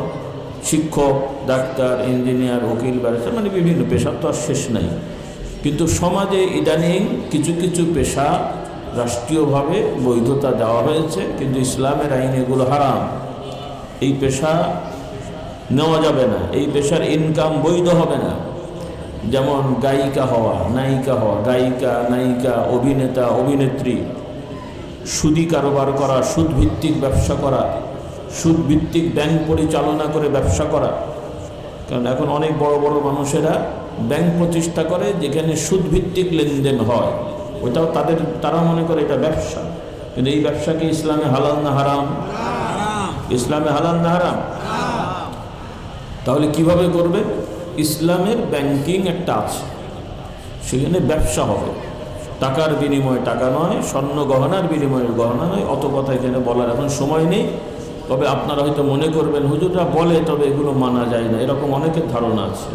শিক্ষক, ডাক্তার, ইঞ্জিনিয়ার, উকিল, ব্যারিস্টার, মানে বিভিন্ন পেশা তো আর শেষ নাই। কিন্তু সমাজে ইদানিং কিছু কিছু পেশা রাষ্ট্রীয়ভাবে বৈধতা দেওয়া হয়েছে, কিন্তু ইসলামের আইনে এগুলো হারাম। এই পেশা নেওয়া যাবে না, এই পেশার ইনকাম বৈধ হবে না। যেমন গায়িকা হওয়া, নায়িকা হওয়া, গায়িকা, নায়িকা, অভিনেতা, অভিনেত্রী, সুদি কারবার করা, সুদভিত্তিক ব্যবসা করা, সুদভিত্তিক ব্যাংক পরিচালনা করে ব্যবসা করা। কারণ এখন অনেক বড় বড় মানুষেরা ব্যাংক প্রতিষ্ঠা করে যেখানে সুদভিত্তিক লেনদেন হয়, ওইটাও তারা মনে করে এটা ব্যবসা। কিন্তু এই ব্যবসা কি ইসলামে হালাল না হারাম? ইসলামে হালাল না হারাম? তাহলে কিভাবে করবে? ইসলামের ব্যাংকিং একটা আছে, সেখানে ব্যবসা হবে, টাকার বিনিময়ে টাকা নয়, স্বর্ণ গহনার বিনিময়ে গহনা নয়। অত কথা এখানে বলার এখন সময় নেই। তবে আপনারা হয়তো মনে করবেন হুজুররা বলে তবে এগুলো মানা যায় না, এরকম অনেকের ধারণা আছে।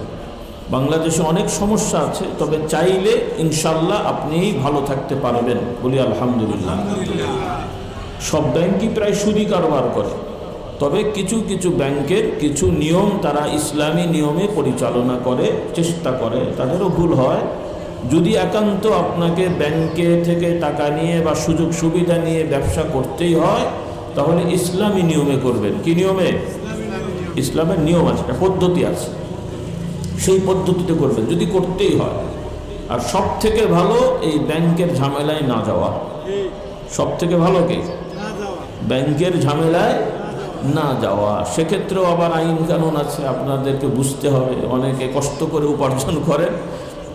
বাংলাদেশে অনেক সমস্যা আছে, তবে চাইলে ইনশাল্লাহ আপনি ভালো থাকতে পারবেন, বলি আলহামদুলিল্লাহ। সব ব্যাংকই প্রায় সুদি কারবার করে, তবে কিছু কিছু ব্যাংকের কিছু নিয়ম তারা ইসলামী নিয়মে পরিচালনা করে, চেষ্টা করে, তাদেরও ভুল হয়। যদি একান্ত আপনাকে ব্যাংকে থেকে টাকা নিয়ে বা সুযোগ সুবিধা নিয়ে ব্যবসা করতেই হয়, তাহলে ইসলামী নিয়মে করবেন। কি নিয়মে? ইসলামের নিয়ম আছে, একটা পদ্ধতি আছে, সেই পদ্ধতিতে করবেন যদি করতেই হয়। আর সব থেকে ভালো এই ব্যাংকের ঝামেলায় না যাওয়া। সব থেকে ভালো কি? ব্যাংকের ঝামেলায় না যাওয়া। সেক্ষেত্রেও আবার আইন কানুন আছে, আপনাদেরকে বুঝতে হবে। অনেকে কষ্ট করে উপার্জন করেন,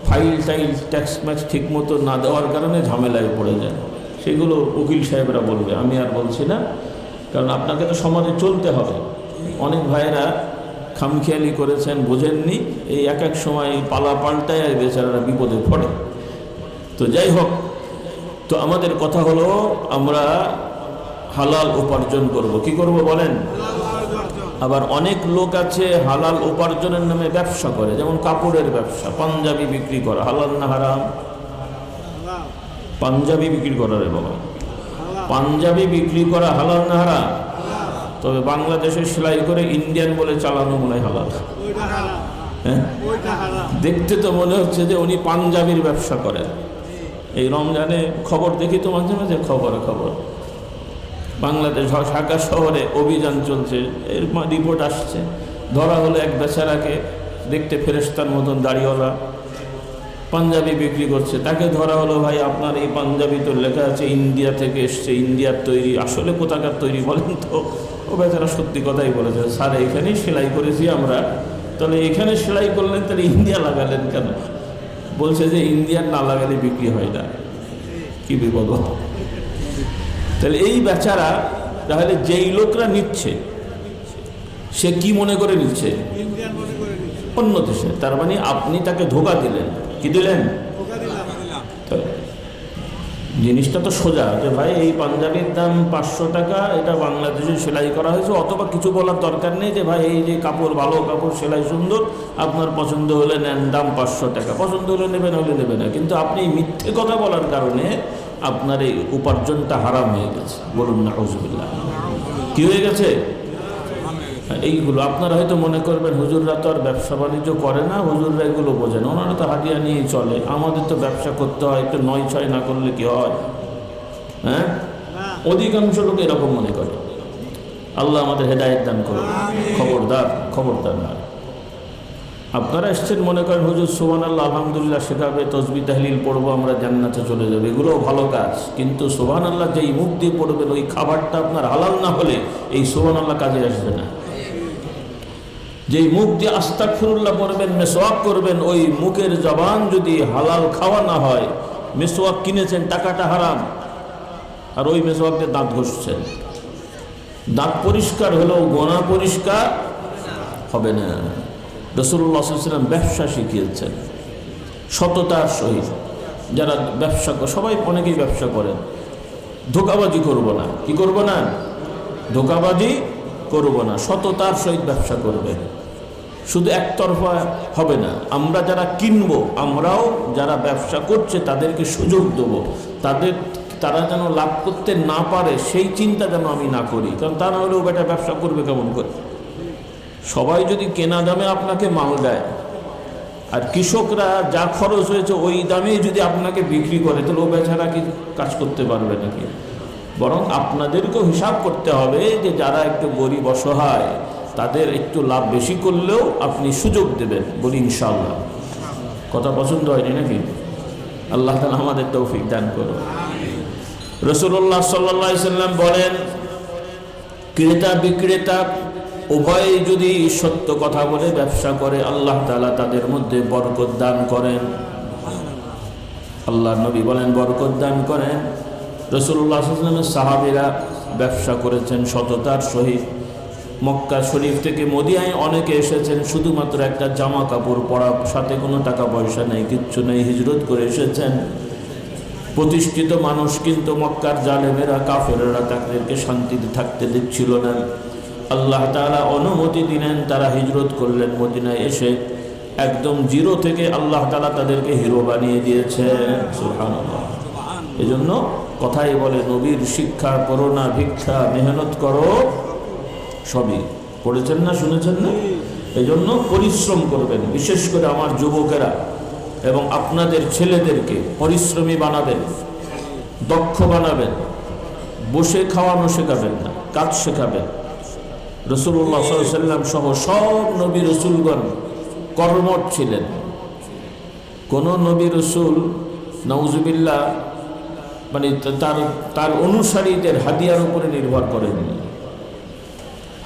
ফাইল টাইল ট্যাক্স ম্যাক্স ঠিক মতো না দেওয়ার কারণে ঝামেলায় পড়ে যায়। সেগুলো উকিল সাহেবরা বলবে, আমি আর বলছি না, কারণ আপনাকে তো সমাজে চলতে হবে। অনেক ভাইয়েরা খামখেয়ালি করেছেন, বোঝেননি, এই এক এক সময় পালা পাল্টায় আর বেচারারা বিপদে পড়ে। তো যাই হোক, তো আমাদের কথা হলো আমরা হালাল উপার্জন করব। কি করব বলেন? আবার অনেক লোক আছে হালাল উপার্জনের নামে ব্যবসা করে, যেমন কাপড়ের ব্যবসা, পাঞ্জাবি বিক্রি করা। হালাল না হারাম? পাঞ্জাবি বিক্রি করা রে বাবা, পাঞ্জাবি বিক্রি করা হালাল না হারাম? তবে বাংলাদেশে সেলাই করে ইন্ডিয়ান বলে চালানো মনে হয় হালাল। হ্যাঁ, দেখতে তো মনে হচ্ছে যে উনি পাঞ্জাবির ব্যবসা করেন। এই রমজানে খবর দেখি তো মাঝে মাঝে, খবর বাংলাদেশ ঢাকা শহরে অভিযান চলছে, এর রিপোর্ট আসছে, ধরা হলো এক বেচারাকে, দেখতে ফেরেশতার মতন দাড়িওয়ালা, পাঞ্জাবি বিক্রি করছে। তাকে ধরা হলো, ভাই আপনার এই পাঞ্জাবি তো লেখা আছে ইন্ডিয়া থেকে এসছে, ইন্ডিয়ার তৈরি, আসলে কোথাকার তৈরি বলেন তো? ও বেচারা সত্যি কথাই বলেছে, স্যার এখানেই সেলাই করেছি আমরা। তাহলে এখানে সেলাই করলেন, তাহলে ইন্ডিয়া লাগালেন কেন? বলছে যে ইন্ডিয়ার না লাগালে বিক্রি হয় না। কি বিপদ! তাহলে এই বেচারা, তাহলে যেই লোকরা নিচ্ছে সে কি মনে করে নিচ্ছে? অন্য দেশে। তার মানে আপনি তাকে ধোঁকা দিলেন। কি দিলেন? জিনিসটা তো সোজা, যে ভাই এই পাঞ্জাবির দাম 500 টাকা, এটা বাংলাদেশে সেলাই করা হয়েছে। অথবা কিছু বলার দরকার নেই যে ভাই এই যে কাপড় ভালো, কাপড় সেলাই সুন্দর, আপনার পছন্দ হলে নেন, দাম 500 টাকা, পছন্দ হলে নেবেন, হলে নেবে না। কিন্তু আপনি মিথ্যে কথা বলার কারণে আপনার এই উপার্জনটা হারাম হয়ে গেছে। বলুন না আউযুবিল্লাহ। কি হয়ে গেছে? এইগুলো আপনারা হয়তো মনে করবেন হুজুররা তো আর ব্যবসা বাণিজ্য করে না, হুজুররা এগুলো বোঝেন, ওনারা তো হাদিয়া নিয়েই চলে। আমাদের তো ব্যবসা করতে হয়, একটু 9-6 না করলে কি হয়? হ্যাঁ, অধিকাংশ লোক এরকম মনে করে। আল্লাহ আমাদের হেদায়েত দান করুন। খবরদার না। আপনারা এসছেন মনে করেন হুজুর সুবহানাল্লাহ আলহামদুলিল্লাহ শেখাবে, তসবিহ তাহলিল পড়বো, আমরা জান্নাতে চলে যাবো, এগুলোও ভালো কাজ। কিন্তু সুবহানাল্লাহ যেই মুখ দিয়ে পড়বেন, ওই খাবারটা আপনার হালাল না হলে এই সুবহানাল্লাহ কাজে আসবে না। যেই মুখ দিয়ে আস্তাগফিরুল্লাহ পড়বেন, মেসওয়াক করবেন, ওই মুখের জবান যদি হালাল খাওয়া না হয়, মেসওয়াক কিনেছেন, টাকাটা হারাম, আর ওই মেসওয়াক দিয়ে দাঁত ঘষছেন, দাঁত পরিষ্কার হলেও গোনা পরিষ্কার হবে না। রাসূলুল্লাহ সাল্লাল্লাহু আলাইহি ওয়াসাল্লাম ব্যবসা শিখিয়েছেন সততার সহিত। যারা ব্যবসা সবাই অনেকেই ব্যবসা করেন, ধোঁকাবাজি করব না। কি করব না? ধোঁকাবাজি করব না, সততার সহিত ব্যবসা করবেন। শুধু একতরফা হবে না। আমরা যারা কিনবো, আমরাও যারা ব্যবসা করছে তাদেরকে সুযোগ দেবো, তারা যেন লাভ করতে না পারে সেই চিন্তা যেন আমি না করি। কারণ তা না হলেও বেটা ব্যবসা করবে কেমন করে? সবাই যদি কেনা দামে আপনাকে মাল দেয়, আর কৃষকরা যা খরচ হয়েছে ওই দামেই যদি আপনাকে বিক্রি করে, তাহলে ও বেচারা কি কাজ করতে পারবে নাকি? বরং আপনাদেরকেও হিসাব করতে হবে যে যারা একটু গরিব অসহায়, তাদের একটু লাভ বেশি করলেও আপনি সুযোগ দেবেন। বলি ইনশাআল্লাহ। কথা পছন্দ হয়নি নাকি? আল্লাহ তাআলা আমাদের তৌফিক দান করুন। রাসূলুল্লাহ সাল্লাল্লাহু আলাইহি ওয়াসাল্লাম বলেন, ক্রেতা বিক্রেতা উভয়ে যদি সত্য কথা বলে ব্যবসা করে, আল্লাহ তাআলা তাদের মধ্যে বরকত দান করেন। আল্লাহ নবী বলেন বরকত দান করেন। রাসূলুল্লাহ সাল্লাল্লাহু আলাইহি ওয়াসাল্লামের সাহাবীরা ব্যবসা করেছেন সততার সহিত। মক্কা শরীফ থেকে মদিনায় অনেকে এসেছেন শুধুমাত্র একটা জামা কাপড় পরা, সাথে কোনো টাকা পয়সা নেই, কিচ্ছু নেই, হিজরত করে এসেছেন। প্রতিষ্ঠিত মানুষ, কিন্তু মক্কার জালেমেরা কাফেররা তাদেরকে শান্তিতে থাকতে দিচ্ছিল না। আল্লাহ তাআলা অনুমতি দিলেন, তারা হিজরত করলেন, মদিনায় এসে একদম জিরো থেকে আল্লাহ তাআলা তাদেরকে হিরো বানিয়ে দিয়েছেন। সুবহানাল্লাহ। এজন্য কথাই বলে, নবীর শিক্ষা করো না ভিক্ষা, মেহনত করো সবই। পড়েছেন না, শুনেছেন না? এজন্য পরিশ্রম করবেন, বিশেষ করে আমার যুবকেরা এবং আপনাদের ছেলেদেরকে পরিশ্রমী বানাবেন, দক্ষ বানাবেন। বসে খাওয়ানো শেখাবেন না, কাজ শেখাবেন। রাসূলুল্লাহ সাল্লাল্লাহু আলাইহি ওয়াসাল্লাম সহ সব নবী রাসূলগণ কর্মঠ ছিলেন। কোন নবী রাসূল নাউজুবিল্লাহ মানে তার অনুসারীদের হাদিয়ার উপরে নির্ভর করেননি।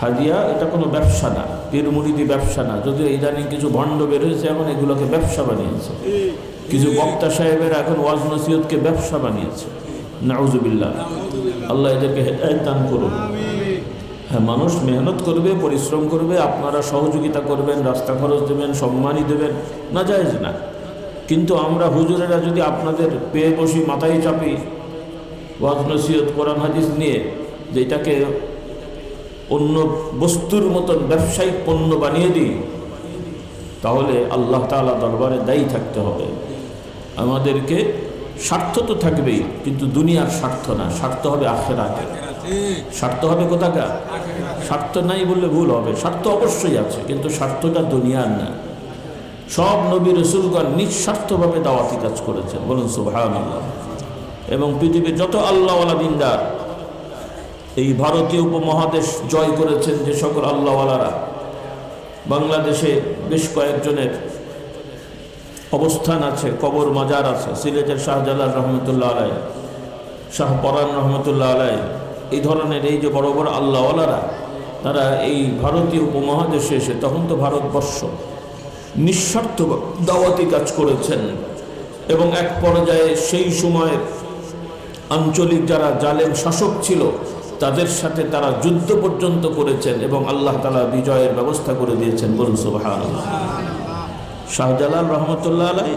হাদিয়া এটা কোনো ব্যবসা না, পীর মুরিদি ব্যবসা না। যদিও ইদানিং কিছু ভণ্ড বের হয়েছে, এখন এগুলোকে ব্যবসা বানিয়েছে। কিছু বক্তা সাহেবেরা এখন ওয়াজ নসিহতকে ব্যবসা বানিয়েছে। নাউজুবিল্লাহ, আল্লাহ এদেরকে হেদায়েত দান করুন। হ্যাঁ, মানুষ মেহনত করবে, পরিশ্রম করবে, আপনারা সহযোগিতা করবেন, রাস্তা খরচ দেবেন, সম্মানই দেবেন, না জায়েজ না। কিন্তু আমরা হুজুরেরা যদি আপনাদের পেয়ে বসি, মাথায় চাপি ওয়াজ নসিহত কোরআন হাদিস নিয়ে, যেটাকে অন্য বস্তুর মতন ব্যবসায়িক পণ্য বানিয়ে দিই, তাহলে আল্লাহ তাআলা দরবারে দায়ী থাকতে হবে। আমাদেরকে স্বার্থ তো থাকবেই, কিন্তু দুনিয়ার স্বার্থ না, স্বার্থ হবে আখিরাতের। স্বার্থ হবে কোথাকার? স্বার্থ নাই বললে ভুল হবে, স্বার্থ অবশ্যই আছে, কিন্তু স্বার্থটা দুনিয়ার না। সব নবী রাসূলগণ নিঃস্বার্থভাবে দাওয়াতি কাজ করেছেন, বলুন সুবহানাল্লাহ। এবং পৃথিবীর যত আল্লাহওয়ালা দিনদার এই ভারতীয় উপমহাদেশ জয় করেছেন, যে সকল আল্লাহওয়ালারা, বাংলাদেশে বেশ কয়েকজনের অবস্থান আছে, কবর মাজার আছে। সিলেটের শাহজালাল রহমতুল্লাহ আলাই, শাহ পরান রহমতুল্লাহ আলাই, এই ধরনের এই যে বড় বড় আল্লাহওয়ালারা, তারা এই ভারতীয় উপমহাদেশে এসে, তখন তো ভারতবর্ষ, নিঃস্বার্থ দাওয়াতি কাজ করেছেন। এবং এক পর্যায়ে সেই সময় আঞ্চলিক যারা জালেম শাসক ছিল, তাদের সাথে তারা যুদ্ধ পর্যন্ত করেছেন এবং আল্লাহ তাআলা বিজয়ের ব্যবস্থা করে দিয়েছেন, বলুন সুবহানাল্লাহ। শাহজালাল রহমতুল্লাহ আলাই,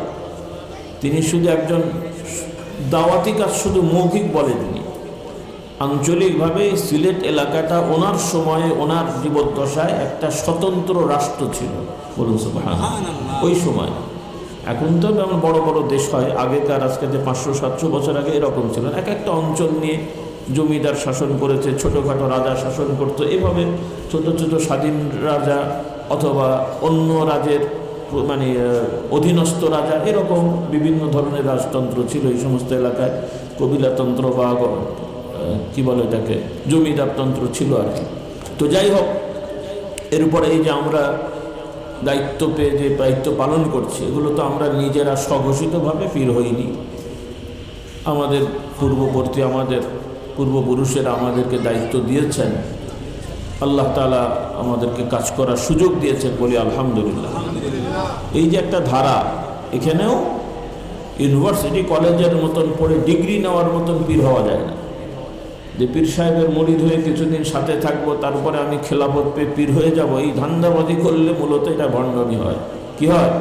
তিনি শুধু একজন দাওয়াতি কাজ শুধু মৌখিক বলেননি, আঞ্চলিকভাবে সিলেট এলাকাটা ওনার সময়ে, ওনার জীবদ্দশায় একটা স্বতন্ত্র রাষ্ট্র ছিল, বলুন সুবহানাল্লাহ। ওই সময়, এখন তো যেমন বড় বড় দেশ হয়, আগেকার আজকে যে 500-700 বছর আগে এরকম ছিল না। এক একটা অঞ্চল নিয়ে জমিদার শাসন করেছে, ছোটোখাটো রাজা শাসন করতো, এভাবে ছোট ছোট স্বাধীন রাজা অথবা অন্য রাজের মানে অধীনস্থ রাজা, এরকম বিভিন্ন ধরনের রাজতন্ত্র ছিল এই সমস্ত এলাকায়। কবিলাতন্ত্র বা কী বলে এটাকে, জমিদারতন্ত্র ছিল আর কি। তো যাই হোক, এরপরে এই যে আমরা দায়িত্ব পেয়ে যে দায়িত্ব পালন করছি, এগুলো তো আমরা নিজেরা স্বঘোষিতভাবে পীর হইনি। আমাদের পূর্ববর্তী, আমাদের পূর্বপুরুষেরা আমাদেরকে দায়িত্ব দিয়েছেন, আল্লাহ তাআলা আমাদেরকে কাজ করার সুযোগ দিয়েছেন, বলি আলহামদুলিল্লাহ। এই যে একটা ধারা, এখানেও ইউনিভার্সিটি কলেজের মতন পড়ে ডিগ্রি নেওয়ার মতন পীর হওয়া যায় না। যে পীর সাহেবের মুরিদ হয়ে কিছুদিন সাথে থাকবো, তারপরে আমি খেলাফত পেয়ে পীর হয়ে যাব, এই ধান্দাবাজি করলে মূলত এটা ভণ্ডামি হয়। কি হয়?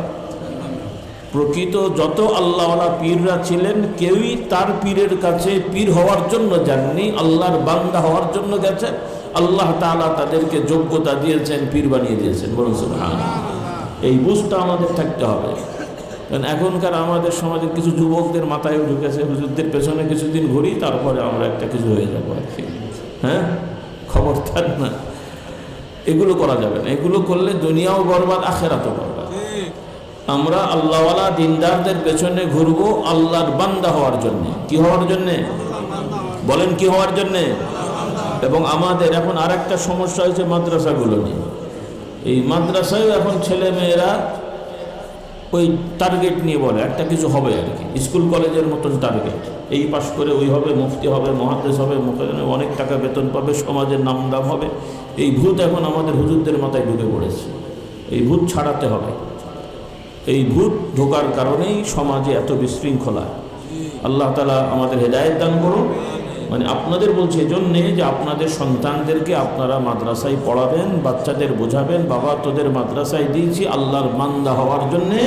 প্রকৃত যত আল্লাহওয়ালা পীররা ছিলেন, কেউই তার পীরের কাছে পীর হওয়ার জন্য যাননি, আল্লাহর বান্দা হওয়ার জন্য গেছেন। আল্লাহ তাআলা তাদেরকে যোগ্যতা দিয়েছেন, পীর বানিয়ে দিয়েছেন, বলুন সুবহানাল্লাহ। এই বুঝটা আমাদের থাকতে হবে। কারণ এখনকার আমাদের সমাজের কিছু যুবকদের মাথায় ঢুকেছে, হুজুরদের পেছনে কিছুদিন ঘুরি, তারপরে আমরা একটা কিছু হয়ে যাবো আর কি। হ্যাঁ, খবরদার না, এগুলো করা যাবে না। এগুলো করলে দুনিয়াও বরবাদ, আখিরাতও বরবাদ। আমরা আল্লাহওয়ালা দিনদারদের পেছনে ঘুরবো আল্লাহর বান্দা হওয়ার জন্যে। কি হওয়ার জন্যে বলেন? কি হওয়ার জন্যে? এবং আমাদের এখন আর একটা সমস্যা হয়েছে মাদ্রাসাগুলো নিয়ে। এই মাদ্রাসায় এখন ছেলে মেয়েরা ওই টার্গেট নিয়ে বলে একটা কিছু হবে আর কি, স্কুল কলেজের মতন টার্গেট। এই পাশ করে ওই হবে, মুফতি হবে, মুহাদ্দিস হবে, অনেক টাকা বেতন পাবে, সমাজের নাম দাম হবে। এই ভূত এখন আমাদের হুজুরদের মাথায় ঢুকে পড়েছে। এই ভূত ছাড়াতে হবে। এই ভূত ঢোকার কারণেই সমাজে এত বিশৃঙ্খলা। আল্লাহ তাআলা আমাদের হেদায়েত দান করুন। মানে আপনাদের বলছে এজন্যে যে আপনাদের সন্তানদেরকে আপনারা মাদ্রাসায় পড়াবেন, বাচ্চাদের বোঝাবেন, বাবা তোদের মাদ্রাসায় দিয়েছি আল্লাহর বান্দা হওয়ার জন্যে,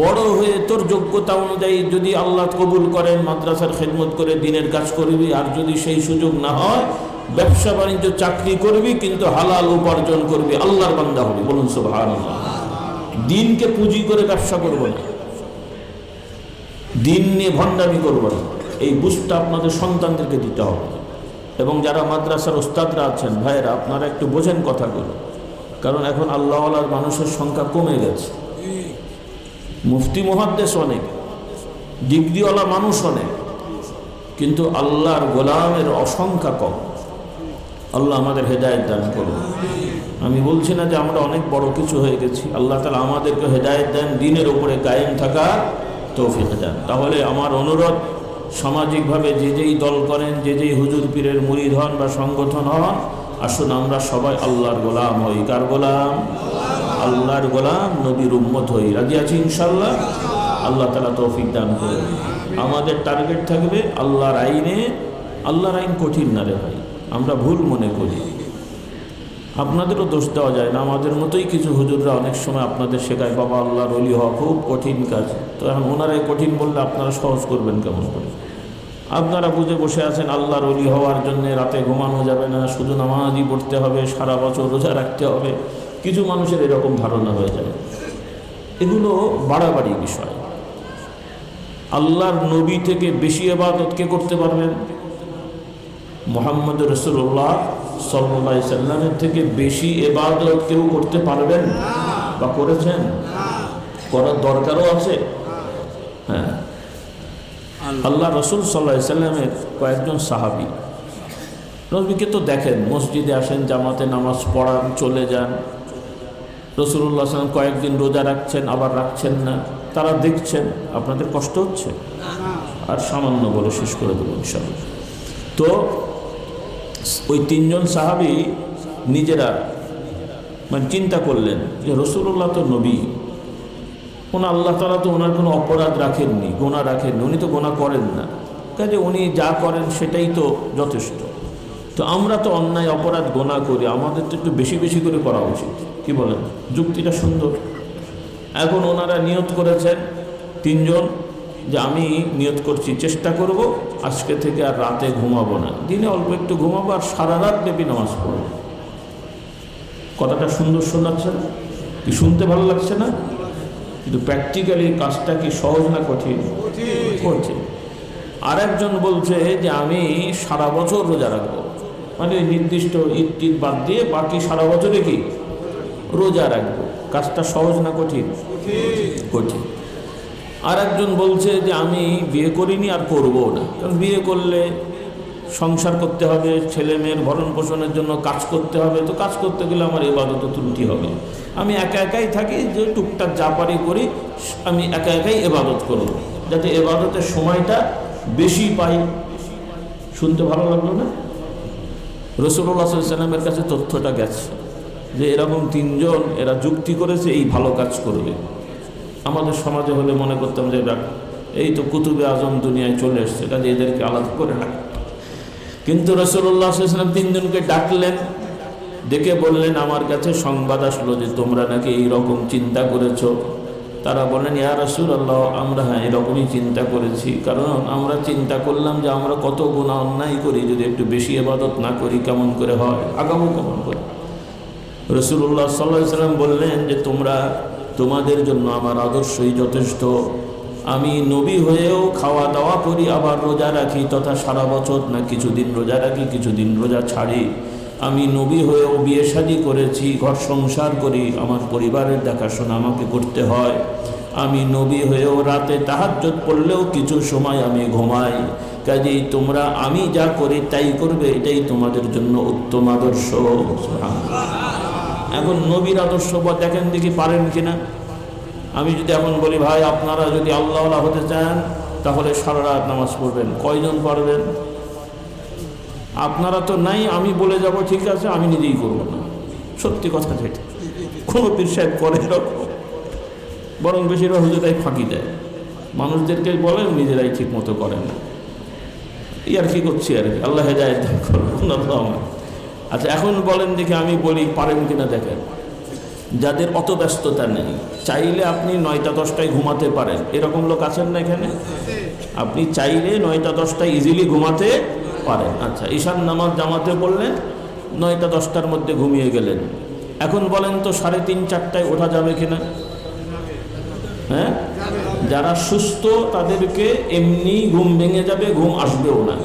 বড় হয়ে তোর যোগ্যতা অনুযায়ী যদি আল্লাহ কবুল করেন মাদ্রাসার খেদমত করে দিনের কাজ করবি, আর যদি সেই সুযোগ না হয় ব্যবসা বাণিজ্য চাকরি করবি, কিন্তু হালাল উপার্জন করবি, আল্লাহর বান্দা হবি। বলুন সুবহানাল্লাহ। দিনকে পুঁজি করে ব্যবসা করব না, দিন নিয়ে ভণ্ডামি করব না, এই বুঝটা আপনাদের সন্তানদেরকে দিতে হবে। এবং যারা মাদ্রাসার ওস্তাদরা আছেন ভাইয়েরা, আপনারা একটু বোঝেন কথাগুলো, কারণ এখন আল্লাহওয়ালার মানুষের সংখ্যা কমে গেছে। মুফতি মুহাদ্দিস অনেক, ডিগ্রিওয়ালা মানুষ অনেক, কিন্তু আল্লাহর গোলামের অসংখ্যা কম। আল্লাহ আমাদের হেদায়েত দান করুন। আমি বলছি না যে আমরা অনেক বড় কিছু হয়ে গেছি, আল্লাহ তাআলা আমাদেরকে হেদায়েত দেন, দিনের উপরে কায়েম থাকার তৌফিক দেন। তাহলে আমার অনুরোধ, সামাজিকভাবে যে যেই দল করেন, যে যেই হুজুর পীরের মুরিদ হন বা সংগঠন হন, আসুন আমরা সবাই আল্লাহর গোলাম হই। কার গোলাম? আল্লাহর গোলাম, নবীর উম্মত হই। রাজি আছি ইনশাআল্লাহ? আল্লাহ তাআলা তৌফিক দান করুন। আমাদের টার্গেট থাকবে আল্লাহর আইনে। আল্লাহর আইন কঠিন না রে ভাই, আমরা ভুল মনে করি। আপনাদেরও দোষ দেওয়া যায় না, আমাদের মতোই কিছু হুজুররা অনেক সময় আপনাদের শেখায় বাবা আল্লাহর ওলি হওয়া খুব কঠিন কাজ। তো এখন ওনারাই কঠিন বললে আপনারা সহজ করবেন কেমন করে? আপনারা বুঝে বসে আছেন আল্লাহর ওলি হওয়ার জন্য রাতে ঘুমানো যাবে না, শুধু নামাজই পড়তে হবে, সারা বছর রোজা রাখতে হবে। কিছু মানুষের এরকম ধারণা হয়ে যায়। এগুলো বাড়াবাড়ি বিষয়। আল্লাহর নবী থেকে বেশি ইবাদত কে করতে পারবেন? মুহাম্মদ রাসূলুল্লাহ সাল্লাল্লাহু আলাইহি সাল্লামের থেকে বেশি ইবাদত কেউ করতে পারবেন বা করেছেন? করার দরকারও আছে। হ্যাঁ, আল্লাহ রাসূল সাল্লাল্লাহু আলাইহি সাল্লামের কয়েকজন সাহাবী, নবীকে তো দেখেন, মসজিদে আসেন, জামাতে নামাজ পড়ান, চলে যান। রাসূলুল্লাহ সাল্লাল্লাহু আলাইহি সাল্লাম কয়েকদিন রোজা রাখছেন, আবার রাখছেন না, তারা দেখছেন। আপনাদের কষ্ট হচ্ছে? আর সামান্য বলে শেষ করে দেবো ইনশাআল্লাহ। তো ওই তিনজন সাহাবী নিজেরা মানে চিন্তা করলেন যে রাসূলুল্লাহ তো নবী, ওনার আল্লাহ তাআলা তো ওনার কোনো অপরাধ রাখেননি, গুনাহ রাখেননি, উনি তো গুনাহ করেন না, কাজে উনি যা করেন সেটাই তো যথেষ্ট। তো আমরা তো অন্যায় অপরাধ গুনাহ করি, আমাদের তো একটু বেশি বেশি করে করা উচিত। কি বলেন? যুক্তিটা সুন্দর। এখন ওনারা নিয়ত করেছেন তিনজন যে আমি নিয়ত করছি, চেষ্টা করব আজকে থেকে আর রাতে ঘুমাবো না, দিনে অল্প একটু ঘুমাবো, আর সারা রাত ব্যাপী নামাজ পড়ব। কথাটা সুন্দর শোনাচ্ছে না? কি শুনতে ভালো লাগছে না? কিন্তু প্র্যাকটিক্যালি কাজটা কি সহজ না কঠিন? কঠিন। আর একজন বলছে যে আমি সারা বছর রোজা রাখবো, মানে নির্দিষ্ট ঈদ টিদ বাদ দিয়ে বাকি সারা বছরে কি রোজা রাখবো। কাজটা সহজ না কঠিন? কঠিন। আর একজন বলছে যে আমি বিয়ে করিনি আর করবো না, কারণ বিয়ে করলে সংসার করতে হবে, ছেলে মেয়ের ভরণ পোষণের জন্য কাজ করতে হবে, তো কাজ করতে গেলে আমার ইবাদত ত্রুটি হবে। আমি একা একাই থাকি, যে টুকটাক যা পারি করি, আমি একা একাই ইবাদত করব, যাতে ইবাদতের সময়টা বেশি পাই। শুনতে ভালো লাগলো না? রাসূলুল্লাহ সাল্লাল্লাহু আলাইহি ওয়াসাল্লামের কাছে তথ্যটা গেছে যে এরকম তিনজন এরা যুক্তি করেছে এই ভালো কাজ করবে। আমাদের সমাজে হলে মনে করতাম যে এই তো কুতুবে আজম দুনিয়ায় চলে এসছে, কাজে এদেরকে আলাদা করে রাখ। কিন্তু রাসূলুল্লাহ সাল্লাল্লাহু আলাইহি ওয়াসাল্লাম তিনজনকে ডাকলেন, ডেকে বললেন আমার কাছে সংবাদ আসলো যে তোমরা নাকি এইরকম চিন্তা করেছো। তারা বললেন ইয়া রাসূলুল্লাহ, আমরা হ্যাঁ এরকমই চিন্তা করেছি, কারণ আমরা চিন্তা করলাম যে আমরা কত গুনাহ অন্যায় করি, যদি একটু বেশি ইবাদত না করি কেমন করে হয়, আগামো কেমন করে। রাসূলুল্লাহ সাল্লাল্লাহু আলাইহি ওয়াসাল্লাম বললেন যে তোমরা, তোমাদের জন্য আমার আদর্শই যথেষ্ট। আমি নবী হয়েও খাওয়া দাওয়া করি, আবার রোজা রাখি, তথা সারা বছর না কিছুদিন রোজা রাখি, কিছুদিন রোজা ছাড়ি। আমি নবী হয়েও বিয়ে শাদী করেছি, ঘর সংসার করি, আমার পরিবারের দেখাশোনা আমাকে করতে হয়। আমি নবী হয়েও রাতে তাহাজ্জুদ পড়লেও কিছু সময় আমি ঘুমাই। কাজেই তোমরা আমি যা করি তাই করবে, এটাই তোমাদের জন্য উত্তম আদর্শ। এখন নবীর আদর্শ দেখেন দেখি পারেন কিনা। আমি যদি এখন বলি ভাই আপনারা যদি আল্লাহওয়ালা হতে চান তাহলে সারা রাত নামাজ পড়বেন, কয়জন পারবেন? আপনারা তো নাই, আমি বলে যাব ঠিক আছে, আমি নিজেই করবো না। সত্যি কথা যেটা, কোনো পীর সাহেব করে এরকম, বরং বেশিরভাগ হুজুর তাই ফাঁকি দেয়। মানুষদেরকে বলেন, নিজেরাই ঠিক মতো করেন না। আর কি করছি আর কি, আল্লাহ হেদায়েত দান করুন। আচ্ছা, এখন বলেন দেখি, আমি বলি পারেন কিনা দেখেন। যাদের অত ব্যস্ততা নেই, চাইলে আপনি 9টা 10টায় ঘুমাতে পারেন, এরকম লোক আছেন না এখানে? আপনি চাইলে 9টা 10টায় ইজিলি ঘুমাতে পারেন। আচ্ছা, ঈশান নামাজ জামাতে পড়লেন, 9টা 10টার মধ্যে ঘুমিয়ে গেলেন। এখন বলেন তো 3:30 4টায় ওঠা যাবে কিনা? হ্যাঁ, যারা সুস্থ তাদেরকে এমনি ঘুম ভেঙে যাবে, ঘুম আসবেও না।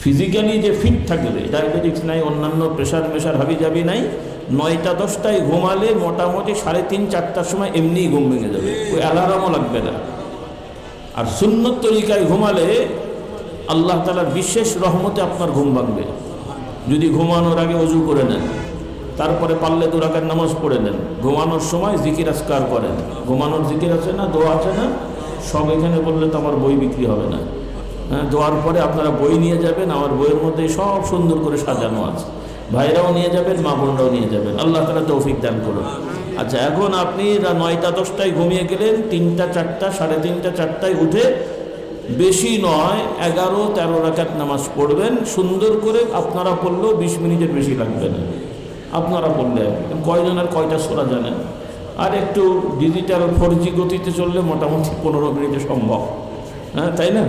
ফিজিক্যালি যে ফিট থাকবে, ডায়াবেটিক্স নাই, অন্যান্য প্রেশার মেশার হাবি যাবি নাই, 9টা 10টায় ঘুমালে মোটামুটি 3:30 4টার সময় এমনিই ঘুম ভেঙে যাবে, ওই অ্যালার্মও লাগবে না। আর সুন্নত তরিকায় ঘুমালে আল্লাহ তাআলার বিশেষ রহমতে আপনার ঘুম ভাঙবে। যদি ঘুমানোর আগে ওযু করে নেন, তারপরে পারলে 2 রাকাত নামাজ পড়ে নেন, ঘুমানোর সময় জিকির আজকার করেন। ঘুমানোর জিকির আছে না, দোয়া আছে না, সব এখানে বললে তো আমার বই বিক্রি হবে না। হ্যাঁ, দোয়ার পরে আপনারা বই নিয়ে যাবেন, আমার বইয়ের মধ্যে সব সুন্দর করে সাজানো আছে। ভাইরাও নিয়ে যাবেন, মা বোনরাও নিয়ে যাবেন, আল্লাহ তাআলা তৌফিক দান করুন। আচ্ছা, এখন আপনি 9টা 10টায় ঘুমিয়ে গেলেন, 3টা 4টা 3:30 4টায় উঠে বেশি নয় 11-13 রাকাত নামাজ পড়বেন সুন্দর করে। আপনারা পড়লেও 20 মিনিটের বেশি লাগবে না। আপনারা পড়লে কয়জনের কয়টা সূরা জানেন? আর একটু ডিজিটাল 4G গতিতে চললে মোটামুটি 15 মিনিটে সম্ভব। হ্যাঁ, তাই না?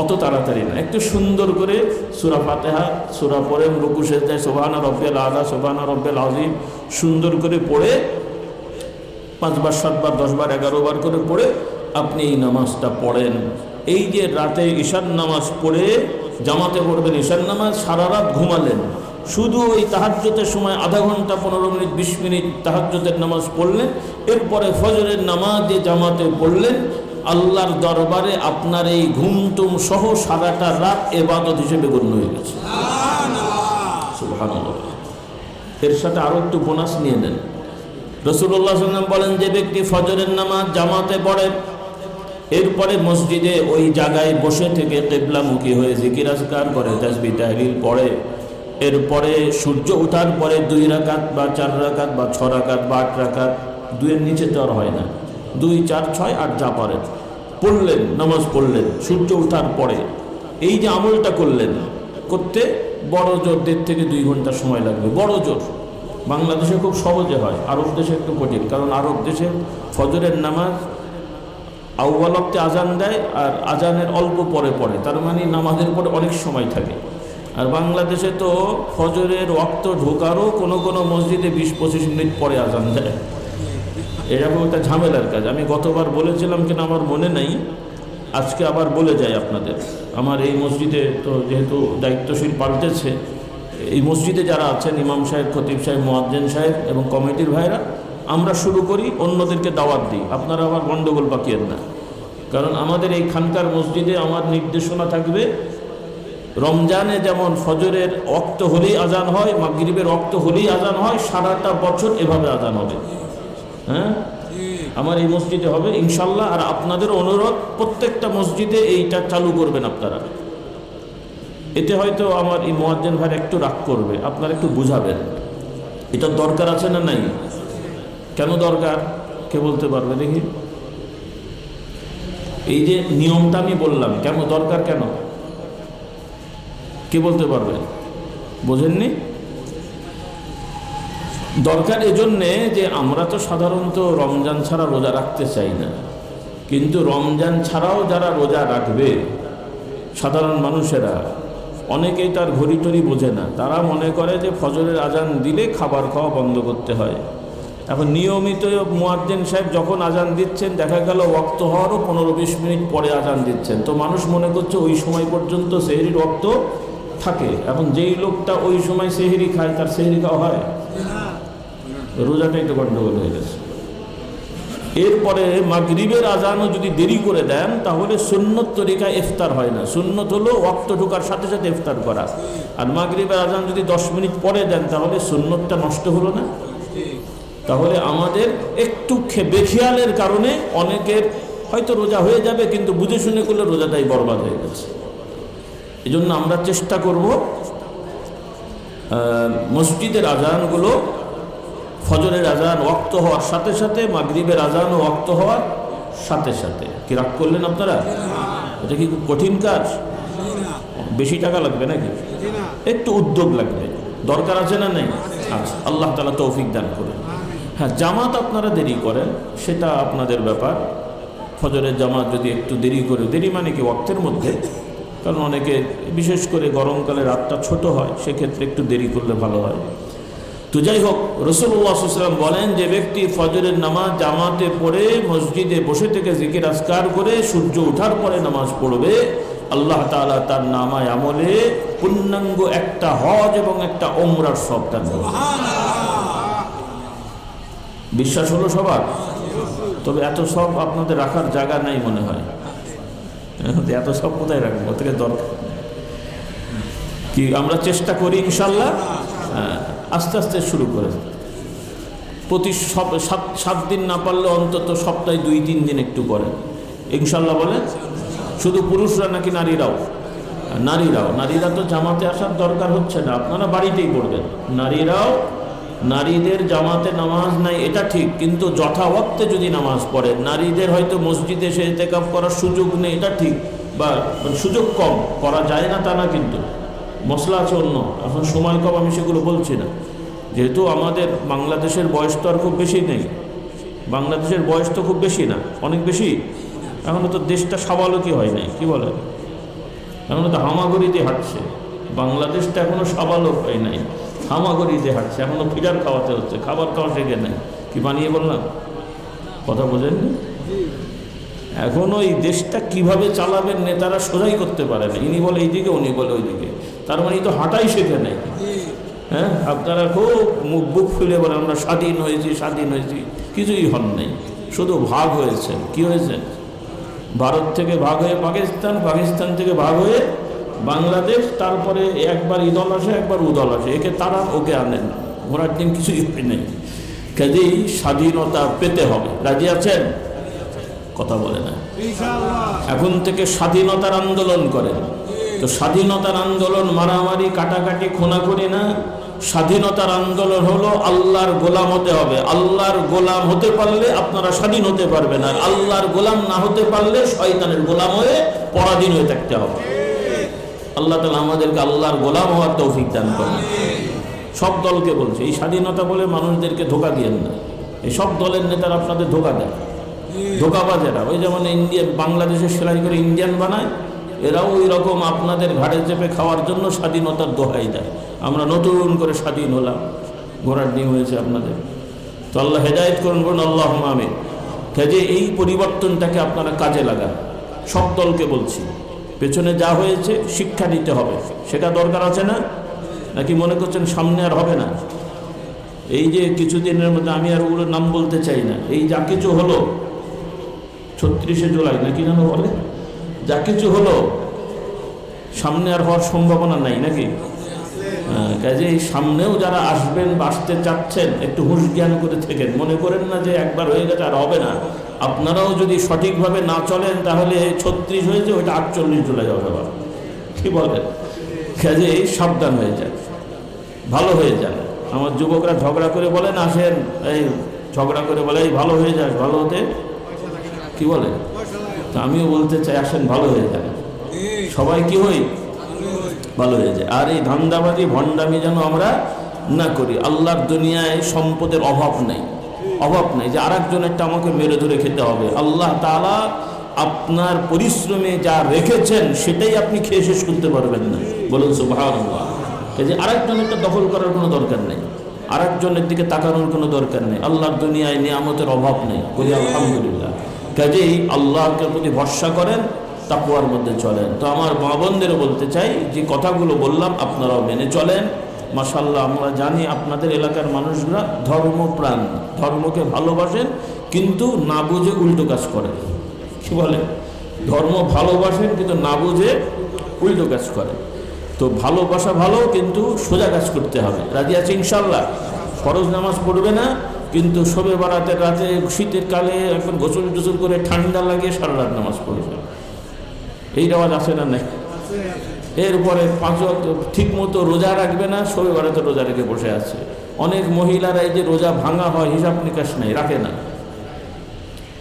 অত তাড়াতাড়ি না। একটু সুন্দর করে সূরা ফাতিহা সূরা পড়ে, রুকু সেজদায় সুবহানা রাব্বিয়াল আলা, সুবহানা রাব্বিয়াল আযীম সুন্দর করে পড়ে 5 বার 7 বার 10 বার 11 বার করে পড়ে আপনি এই নামাজটা পড়েন। এই যে রাতে ঈশান নামাজ পড়ে জামাতে পড়বেন, ঈশান নামাজ সারা রাত ঘুমালেন, শুধু ওই তাহাজ্জুদের সময় আধা ঘন্টা 15 মিনিট 20 মিনিট তাহাজ্জুদের নামাজ পড়লেন, এরপরে ফজরের নামাজ যে জামাতে পড়লেন, আল্লাহর দরবারে আপনার এই ঘুমটুম সহ সারাটা রাত ইবাদত হিসেবে গণ্য হয়ে গেছে। সুবহানাল্লাহ। এর সাথে আরো একটু বোনাস নিয়ে নেন। রাসূলুল্লাহ সাল্লাল্লাহু আলাইহি ওয়াসাল্লাম বলেন, যে ব্যক্তি ফজরের নামাজ জামাতে পড়ে, এরপরে মসজিদে ওই জায়গায় বসে থেকে কিবলামুখী হয়ে জিকির আজকার করে, তাসবিহ তাহলিল পড়ে, এরপরে সূর্য ওঠার পরে 2 রাকাত বা 4 রাকাত বা 6 রাকাত বা 8 রাকাত, 2-এর নিচে তো আর হয় না, 2 4 6 8 যা পারেন পড়লেন, নামাজ পড়লেন সূর্য ওঠার পরে। এই যে আমলটা করলেন, করতে বড় জোর 1.5 থেকে 2 ঘন্টা সময় লাগবে, বড় জোর। বাংলাদেশে খুব সহজে হয়, আরব দেশে একটু কঠিন, কারণ আরব দেশে ফজরের নামাজ আউয়াল ওয়াক্তে আজান দেয় আর আজানের অল্প পরে পড়ে, তার মানে নামাজের পরে অনেক সময় থাকে। আর বাংলাদেশে তো ফজরের ওয়াক্ত ঢোকারও কোনো কোনো মসজিদে 20-25 মিনিট পরে আজান দেয়। এরকম একটা ঝামেলার কাজ। আমি গতবার বলেছিলাম কিনা আমার মনে নেই, আজকে আবার বলে যাই আপনাদের। আমার এই মসজিদে তো যেহেতু দায়িত্বশীল পাল্টেছে, এই মসজিদে যারা আছেন, ইমাম সাহেব, খতিব সাহেব, মুয়াজ্জিন সাহেব এবং কমিটির ভাইরা, আমরা শুরু করি, অন্যদেরকে দাওয়াত দিই। আপনারা আবার গণ্ডগোল পাকিয়েন না, কারণ আমাদের এই খানকার মসজিদে আমার নির্দেশনা থাকবে, রমজানে যেমন ফজরের ওয়াক্ত হলেই আজান হয়, মাগরিবের ওয়াক্ত হলেই আজান হয়, সারাটা বছর এভাবে আজান হবে। হ্যাঁ, আমার এই মসজিদে হবে ইনশাল্লাহ। আর আপনাদের অনুরোধ, প্রত্যেকটা মসজিদে এইটা চালু করবেন আপনারা। এতে হয়তো আমার এই মুয়াজ্জিন ভাই একটু রাগ করবে, আপনারা একটু বুঝাবেন। এটা দরকার আছে না নাই? কেন দরকার, কে বলতে পারবে দেখি? এই যে নিয়মটা আমি বললাম, কেন দরকার, কেন, কে বলতে পারবে? বোঝেননি? দরকার এজন্যে যে আমরা তো সাধারণত রমজান ছাড়া রোজা রাখতে চাই না, কিন্তু রমজান ছাড়াও যারা রোজা রাখবে, সাধারণ মানুষেরা, অনেকেই তার ঘড়ি টড়ি বোঝে না, তারা মনে করে যে ফজরের আজান দিলে খাবার খাওয়া বন্ধ করতে হয়। এখন নিয়মিত মুয়াজ্জিন সাহেব যখন আজান দিচ্ছেন, দেখা গেল ওয়াক্ত হওয়ারও 15-20 মিনিট পরে আজান দিচ্ছেন, তো মানুষ মনে করছে ওই সময় পর্যন্ত সেহরির ওয়াক্ত থাকে। এখন যেই লোকটা ওই সময় সেহরি খায়, তার সেহরি খাওয়া হয়? রোজাটা একটু গন্ডগোল হয়ে গেছে। এরপরে মাগরিবের আজানও যদি দেরি করে দেন, তাহলে সুন্নত তরিকায় ইফতার হয় না। সুন্নত হলো ওয়াক্ত ঢোকার সাথে সাথে ইফতার করা, আর মাগরিবের আজান যদি 10 মিনিট পরে দেন, তাহলে সুন্নতটা নষ্ট হলো না? তাহলে আমাদের একটু বেখেয়ালের কারণে অনেকের হয়তো রোজা হয়ে যাবে, কিন্তু বুঝে শুনে করলে রোজাটাই বরবাদ হয়ে গেছে। এই জন্য আমরা চেষ্টা করব মসজিদের আজানগুলো ফজরের আজান ওয়াক্ত হওয়ার সাথে সাথে মাগরিবের আজান ও ওয়াক্ত হওয়ার সাথে সাথে। কি রাগ করলেন আপনারা? এটা কি খুব কঠিন কাজ? বেশি টাকা লাগবে নাকি? একটু উদ্যোগ লাগবে, দরকার আছে না নেই? আচ্ছা, আল্লাহ তাআলা তৌফিক দান করুন। হ্যাঁ, জামাত আপনারা দেরি করেন সেটা আপনাদের ব্যাপার। ফজরের জামাত যদি একটু দেরি করে, দেরি মানে কি ওয়াক্তের মধ্যে, কারণ অনেকে বিশেষ করে গরমকালে রাতটা ছোট হয়, সেক্ষেত্রে একটু দেরি করলে ভালো হয়। তো যাই হোক, রাসূলুল্লাহ সাল্লাল্লাহু আলাইহি ওয়াসাল্লাম বলেন যে ব্যক্তি ফজরের নামাজ জামাতে পড়ে মসজিদে বসে থেকে জিকির আজকার করে সূর্য ওঠার পরে নামাজ পড়বে, আল্লাহ তাআলা তার নামায় আমলে পূর্ণাঙ্গ একটা হজ এবং একটা উমরার সওয়াব দান করবেন। বিশ্বাস হলো সবার? তবে এত সব আপনাদের রাখার জায়গা নাই মনে হয়। এত সব কোথায় রাখবো? থেকে দরকার কি আমরা চেষ্টা করি ইনশাল্লাহ আস্তে আস্তে শুরু করে, প্রতি 7 দিন না পারলে অন্তত সপ্তাহে 2-3 দিন একটু করেন ইনশাল্লাহ। বলেন শুধু পুরুষরা নাকি নারীরাও? নারীরা তো জামাতে আসার দরকার হচ্ছে না, আপনারা বাড়িতেই পড়বেন। নারীদের জামাতে নামাজ নাই এটা ঠিক, কিন্তু যথা ওয়াক্তে যদি নামাজ পড়েন, নারীদের হয়তো মসজিদে এসে ইতিকাফ করার সুযোগ নেই এটা ঠিক, বা সুযোগ কম, করা যায় না তা না, কিন্তু মশলা আছে অন্য, এখন সময় কম, আমি সেগুলো বলছি না। যেহেতু আমাদের বাংলাদেশের বয়স তো আর খুব বেশি নেই, বাংলাদেশের বয়স তো খুব বেশি না, অনেক বেশি, এখনও তো দেশটা সাবালকই হয় নাই, কি বলে, এখনও তো হামাগুড়িতে হাঁটছে, বাংলাদেশটা এখনও সাবালক হয় নাই, হামাগুড়িতে হাঁটছে, এখনও ফিডার খাওয়াতে হচ্ছে, খাবার খাওয়া শেখে নাই। কি বানিয়ে বললাম? কথা বোঝেননি? এখনও এই দেশটা কিভাবে চালাবেন নেতারা সোজাই করতে পারে না, ইনি বলে এইদিকে উনি বলে ওইদিকে, তার মানে তো হাঁটাই শেখে নাই। হ্যাঁ, আপনারা খুব বুক ফুলে বলে আমরা স্বাধীন হয়েছি, কিছুই হন নাই, শুধু ভাগ হয়েছেন। কি হয়েছে? ভারত থেকে ভাগ হয়ে পাকিস্তান থেকে ভাগ হয়ে বাংলাদেশ, তারপরে একবার ইদল আসে একবার উদল আসে, একে তারা ওকে আনেন, ঘোরার দিন কিছুই নেই। কাজেই স্বাধীনতা পেতে হবে, রাজি আছেন? কথা বলে না। এখন থেকে স্বাধীনতার আন্দোলন করেন। তো স্বাধীনতার আন্দোলন মারামারি কাটাকাটি খুনাখুনি না, স্বাধীনতার আন্দোলন হলো আল্লাহর গোলাম হতে হবে। আল্লাহর গোলাম হতে পারলে আপনারা স্বাধীন হতে পারবেন, আর আল্লাহর গোলাম না হতে পারলে শয়তানের গোলাম হয়ে পরাধীন হয়ে থাকতে হবে। আল্লাহ তাআলা আমাদেরকে আল্লাহর গোলাম হওয়ার তৌফিক দান করেন। সব দলকে বলছে, এই স্বাধীনতা বলে মানুষদেরকে ধোঁকা দিয়েন না। এই সব দলের নেতারা আপনাদের ধোঁকা দেয়, ধোঁকাবাজেরা। ওই যেমন বাংলাদেশে সেলাই করে ইন্ডিয়ান বানায়, এরাও ওই রকম আপনাদের ঘাড়ে চেপে খাওয়ার জন্য স্বাধীনতার দোহাই দেয়। আমরা নতুন করে স্বাধীন হলাম, ঘোড়ার ডিম হয়েছে আপনাদের। তো আল্লাহ হেদায়েত করুন, বলুন আল্লাহুম্মা আমিন। কাজে এই পরিবর্তনটাকে আপনারা কাজে লাগান। সব দলকে বলছি, পেছনে যা হয়েছে শিক্ষা নিতে হবে, সেটা দরকার আছে না? নাকি মনে করছেন সামনে আর হবে না? এই যে কিছুদিনের মধ্যে, আমি আর ওগুলোর নাম বলতে চাই না, এই যা কিছু হলো 36শে জুলাই নাকি যেন বলে, যা কিছু হলো, সামনে আর হওয়ার সম্ভাবনা নাই নাকি? কাজে এই সামনেও যারা আসবেন বা আসতে চাচ্ছেন, একটু হুঁশ জ্ঞান করে থেকেন। মনে করেন না যে একবার হয়ে গেছে আর হবে না। আপনারাও যদি সঠিকভাবে না চলেন তাহলে 36 হয়েছে, ওইটা 48 চলে যাবে। কি বলেন? কাজে সাবধান হয়ে যান, ভালো হয়ে যান। আমার যুবকরা ঝগড়া করে বলেন আসেন, এই ঝগড়া করে বলে এই ভালো হয়ে যাস, ভালো হতে কি বলে? তো আমিও বলতে চাই আসেন ভালো হয়ে যান, সবাই কি হই? ভালো হয়ে যায়। আর এই ধান্দাবাজি ভণ্ডামি যেন আমরা না করি। আল্লাহর দুনিয়ায় সম্পদের অভাব নেই যে আরেকজন একটা আমাকে মেরে ধরে খেতে হবে। আল্লাহ তাআলা আপনার পরিশ্রমে যা রেখেছেন সেটাই আপনি খেয়ে শেষ করতে পারবেন না, বলুন সুবহানাল্লাহ। কাজে আরেকজনেরটা দখল করার কোনো দরকার নেই, আরেকজনের দিকে তাকানোর কোনো দরকার নেই। আল্লাহর দুনিয়ায় নিয়ামতের অভাব নেই, বলি আলহামদুলিল্লাহ। কাজেই আল্লাহকে প্রতি ভরসা করেন, তাকওয়ার মধ্যে চলেন। তো আমার মা বোনদেরও বলতে চাই, যে কথাগুলো বললাম আপনারাও মেনে চলেন। মাশাআল্লাহ, আমরা জানি আপনাদের এলাকার মানুষরা ধর্মপ্রাণ, ধর্মকে ভালোবাসেন, কিন্তু না বুঝে উল্টো কাজ করেন। কি বলেন? ধর্ম ভালোবাসেন কিন্তু না বুঝে উল্টো কাজ করেন। তো ভালোবাসা ভালো, কিন্তু সোজা কাজ করতে হবে। রাজি আছে ইনশাআল্লাহ? ফরজ নামাজ পড়বে না, কিন্তু শবে বারাতের রাতে শীতের কালে এখন গোসল টোসল করে ঠান্ডা লাগিয়ে সারা রাত নামাজ পড়বে, এই রেওয়াজ আছে না নাই? এরপরে 5 ওয়াক্ত ঠিক মতো রোজা রাখবে না, শবে বারাতে রোজা রেখে বসে আছে। অনেক মহিলারা এই যে রোজা ভাঙা হয় হিসাব নিকাশ নেই, রাখে না।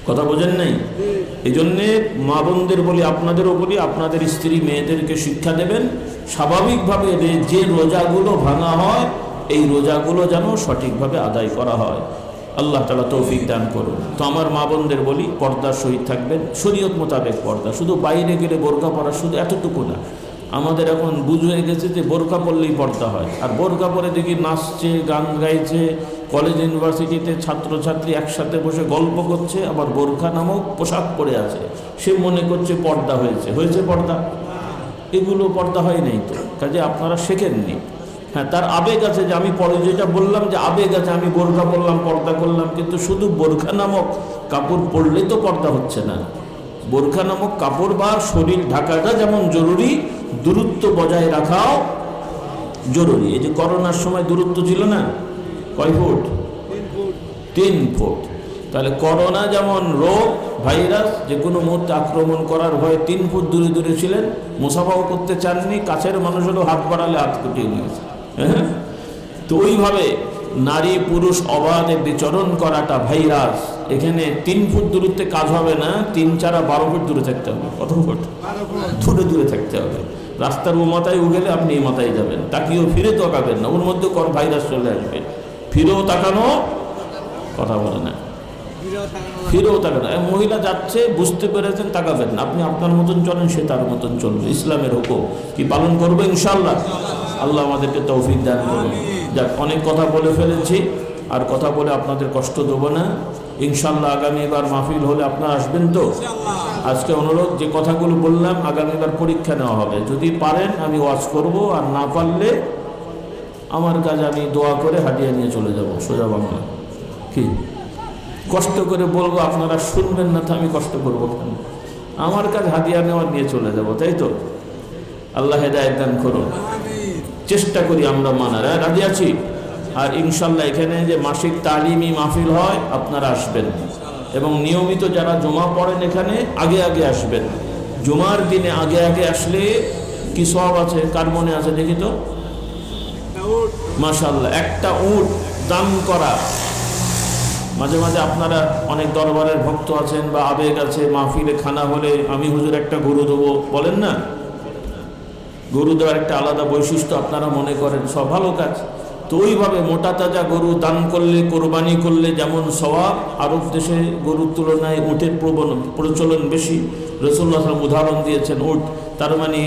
কথা বোঝেন নাই? এই জন্যে মা বোনদের বলি, আপনাদেরও বলি, আপনাদের স্ত্রী মেয়েদেরকে শিক্ষা দেবেন স্বাভাবিকভাবে যে রোজাগুলো ভাঙা হয় এই রোজাগুলো যেন সঠিকভাবে আদায় করা হয়। আল্লাহ তাআলা তৌফিক দান করুন। তো আমার মা বোনদের বলি, পর্দার সহিত থাকবেন, শরীয়ত মোতাবেক পর্দা। শুধু বাইরে গেলে বোরকা পরা শুধু এতটুকু না। আমাদের এখন বুঝ হয়ে গেছে যে বোরকা পরলেই পর্দা হয়, আর বোরকা পরে দেখি নাচছে, গান গাইছে, কলেজ ইউনিভার্সিটিতে ছাত্রছাত্রী একসাথে বসে গল্প করছে, আবার বোরকা নামক পোশাক পরে আছে, সে মনে করছে পর্দা হয়েছে পর্দা? এগুলো পর্দা হয় নাই তো, কাজে আপনারা শেখেননি। হ্যাঁ, তার আবেগ আছে, যে আমি পরে যেটা বললাম যে আবেগ আছে, আমি বোরকা পরলাম, পর্দা করলাম, কিন্তু শুধু বোরকা নামক কাপড় পরলে তো পর্দা হচ্ছে না। বোরকা নামক কাপড় বা শরীর ঢাকাটা যেমন জরুরি, দূরত্ব বজায় রাখাও জরুরি। এই যে করোনার সময় দূরত্ব ছিল না, কয় ফুট? 3 ফুট। তাহলে করোনা যেমন রোগ, ভাইরাস, যে কোনো মুহূর্তে আক্রমণ করার ভয়ে 3 ফুট দূরে দূরে ছিলেন, মুসাফাও করতে চাননি, কাছের মানুষেরও হাত বাড়ালে হাত কুটিয়ে নিয়েছে। হ্যাঁ, তো ওইভাবে নারী পুরুষ অবাধে বিচরণ করাটা ভাইরাস। এখানে 3 ফুট দূরত্বে কাজ হবে না, 3, 4, 12 ফুট দূরে থাকতে হবে। কত ফুট দূরে থাকতে হবে। রাস্তার ও মাথায় গেলে আপনি এই মাথায় যাবেন, তাকিয়েও ফিরে তাকাবেন না, ওর মধ্যে ভাইরাস চলে আসবে। ফিরেও তাকানো, কথা বলে না, ফিরেও তাকানো। মহিলা যাচ্ছে, বুঝতে পেরেছেন, তাকাবেন না। আপনি আপনার মতন চলেন, সে তার মতন চলবে। ইসলামের হুকুম কি পালন করবে ইনশাআল্লাহ। আল্লাহ আমাদেরকে তৌফিক দান করুন। যাক, অনেক কথা বলে ফেলেছি, আর কথা বলে আপনাদের কষ্ট দেবো না। ইনশাআল্লাহ আগামীবার মাহফিল হলে আপনারা আসবেন তো? আজকে অনুরোধ, যে কথাগুলো বললাম আগামীবার পরীক্ষা নেওয়া হবে। যদি পারেন আমি ওয়াজ করব, আর না পারলে আমার কাজ, আমি দোয়া করে হাদিয়া নিয়ে চলে যাব সোজা বাংলা। কি কষ্ট করে বলবো, আপনারা শুনবেন না, তো আমি কষ্ট করবো কেন? আমার কাজ হাদিয়া নেওয়া, নিয়ে চলে যাব, তাই তো? আল্লাহ হেদায়েত দান করুন। চেষ্টা করি আমরা মানার। রাজি আছি। আর ইনশাল্লাহ এখানে যে মাসিক তালিমি মাহফিল হয়, আপনারা আসবেন, এবং নিয়মিত যারা জমা পড়েন এখানে আগে আগে আসবেন। জুমার দিনে আগে আগে আসলে কি সওয়াব আছে, কার মনে আছে দেখি তো? মাশাআল্লাহ, একটা উট দান করা। মাঝে মাঝে আপনারা অনেক দরবারের ভক্ত আছেন বা আবেগ আছে, মাহফিলে খানা হলে আমি হুজুর একটা গরু দেবো বলেন না, গরু দেওয়ার একটা আলাদা বৈশিষ্ট্য আপনারা মনে করেন, সব ভালো কাজ। তো ওইভাবে মোটা তাজা গরু দান করলে, কোরবানি করলে যেমন সওয়াব, আরব দেশে গরুর তুলনায় উটের প্রচলন বেশি। রাসূলুল্লাহ সাল্লাল্লাহু আলাইহি ওয়াসাল্লাম উদাহরণ দিয়েছেন উট, তার মানে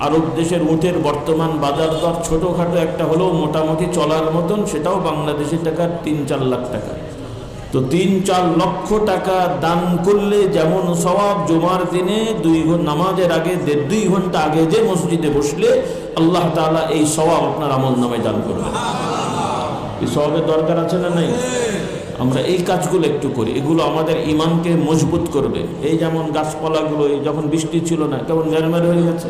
আরব দেশের উটের বর্তমান বাজার দর ছোটোখাটো একটা হলেও মোটামুটি চলার মতন, সেটাও বাংলাদেশি টাকার 3-4 লাখ টাকা। তো 3-4 লক্ষ টাকা দান করলে যেমন সওয়াব, জুমার দিনে 2 ঘন্টা নামাজের আগে 1.5-2 ঘন্টা আগে যে মসজিদে বসলে আল্লাহ তাআলা এই সওয়াব আপনার আমল নামায় দান করবেন। এই সওয়াবের দরকার আছে না নাই? আমরা এই কাজগুলো একটু করি, এগুলো আমাদের ইমানকে মজবুত করবে। এই যেমন গাছপালাগুলো, যখন বৃষ্টি ছিল না কেমন ঝরঝর হয়ে গেছে,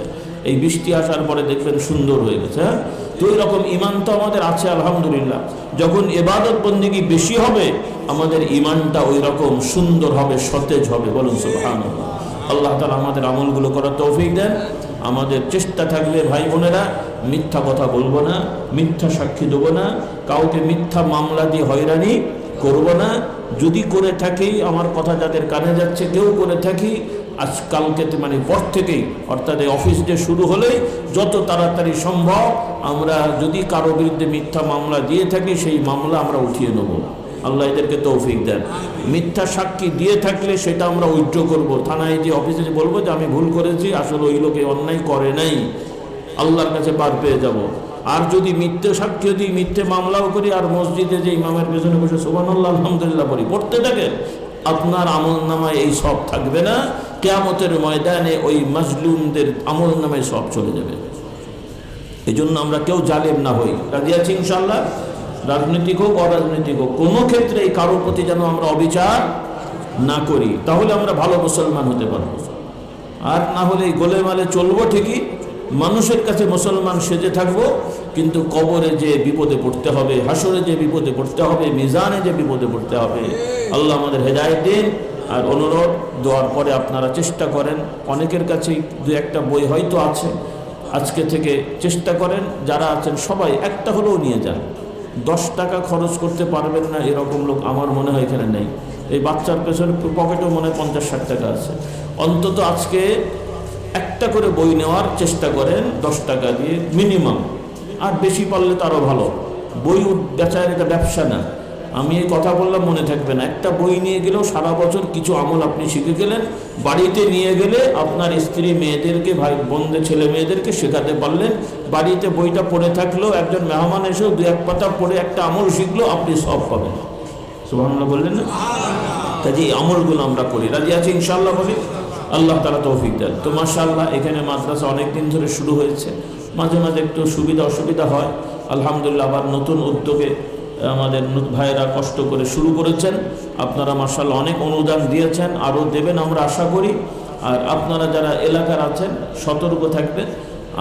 এই বৃষ্টি আসার পরে দেখবেন সুন্দর হয়ে গেছে। হ্যাঁ, তো ওই রকম ইমান তো আমাদের আছে আলহামদুলিল্লাহ। যখন ইবাদত বন্দেগী বেশি হবে, আমাদের ইমানটা ওই রকম সুন্দর হবে, সতেজ হবে। বলুন সুবহানাল্লাহ। আল্লাহ তাআলা আমাদের আমলগুলো করার তৌফিক দেন। আমাদের চেষ্টা থাকবে ভাই বোনেরা, মিথ্যা কথা বলবো না, মিথ্যা সাক্ষী দেবো না, কাউকে মিথ্যা মামলা দিয়ে হয়রানি করব না। যদি করে থাকি, আমার কথা যাদের কানে যাচ্ছে, কেউ করে থাকি, আজকালকে মানে পর থেকেই, অর্থাৎ এই অফিস ডে শুরু হলেই যত তাড়াতাড়ি সম্ভব আমরা যদি কারো বিরুদ্ধে মিথ্যা মামলা দিয়ে থাকি, সেই মামলা আমরা উঠিয়ে নেব। আল্লাহ এদেরকে তৌফিক দেন। মিথ্যা সাক্ষী দিয়ে থাকলে সেটা আমরা উইথড্র করব, থানায় যে অফিসে যে বলবো যে আমি ভুল করেছি, আসলে ওই লোকে অন্যায় করে নাই, আল্লাহর কাছে পার পেয়ে যাব। আর যদি মিথ্যে সাক্ষী দিই, মিথ্যে মামলাও করি, আর মসজিদে যে ইমামের পেছনে বসে সুবহানাল্লাহ আলহামদুলিল্লাহ পড়ি, পড়তে থাকেন, আপনার আমল নামায় এই সব থাকবে না। কিয়ামতের ময়দানে ওই মাজলুমদের আমল নামায় সব চলে যাবে। এই জন্য আমরা কেউ জালেম না হই। রাজি আছি ইনশাআল্লাহ? রাজনৈতিক হোক অরাজনৈতিক হোক, কোনো ক্ষেত্রে কারোর প্রতি যেন আমরা অবিচার না করি, তাহলে আমরা ভালো মুসলমান হতে পারবো। আর না হলে গোলে মালে চলবো ঠিকই, মানুষের কাছে মুসলমান সেজে থাকবো, কিন্তু কবরে যে বিপদে পড়তে হবে, হাসরে যে বিপদে পড়তে হবে, মিজানে যে বিপদে পড়তে হবে। আল্লাহ আমাদের হেদায়েত দিন। আর অনুরোধ, দোয়ার পরে আপনারা চেষ্টা করেন, অনেকের কাছেই 2-1টা বই হয়তো আছে, আজকে থেকে চেষ্টা করেন, যারা আছেন সবাই একটা হলেও নিয়ে যান। 10 টাকা খরচ করতে পারবেন না এরকম লোক আমার মনে হয় এখানে নেই। এই বাচ্চার পেছনে পকেটেও মনে হয় 50-60 টাকা আছে। অন্তত আজকে একটা করে বই নেওয়ার চেষ্টা করেন 10 টাকা দিয়ে মিনিমাম, আর বেশি পারলে তো আরও ভালো। বই বেচার এটা ব্যবসা না। আমি এই কথা বললাম মনে থাকবে না, একটা বই নিয়ে গেলেও সারা বছর কিছু আমল আপনি শিখে গেলেন। বাড়িতে নিয়ে গেলে আপনার স্ত্রী মেয়েদেরকে, ভাই বোনদের ছেলে মেয়েদেরকে শেখাতে পারলেন। বাড়িতে বইটা পড়ে থাকলেও একজন মেহমান এসেও 2-1 পাতা পড়ে একটা আমল শিখলো, আপনি সব পাবেন। সুবহানাল্লাহ বললেন না? কাজে এই আমলগুলো আমরা করি। রাজি আছি ইনশাআল্লাহ? বলি আল্লাহ তাআলা তৌফিক দেন। তো মাশাআল্লাহ এখানে মাদ্রাসা অনেক দিন ধরে শুরু হয়েছে, মাঝে মাঝে একটু সুবিধা অসুবিধা হয়। আলহামদুলিল্লাহ আবার নতুন উদ্যোগে আমাদের ভাইয়েরা কষ্ট করে শুরু করেছেন। আপনারা মাশাআল্লাহ অনেক অনুদান দিয়েছেন, আরও দেবেন আমরা আশা করি। আর আপনারা যারা এলাকার আছেন সতর্ক থাকবেন।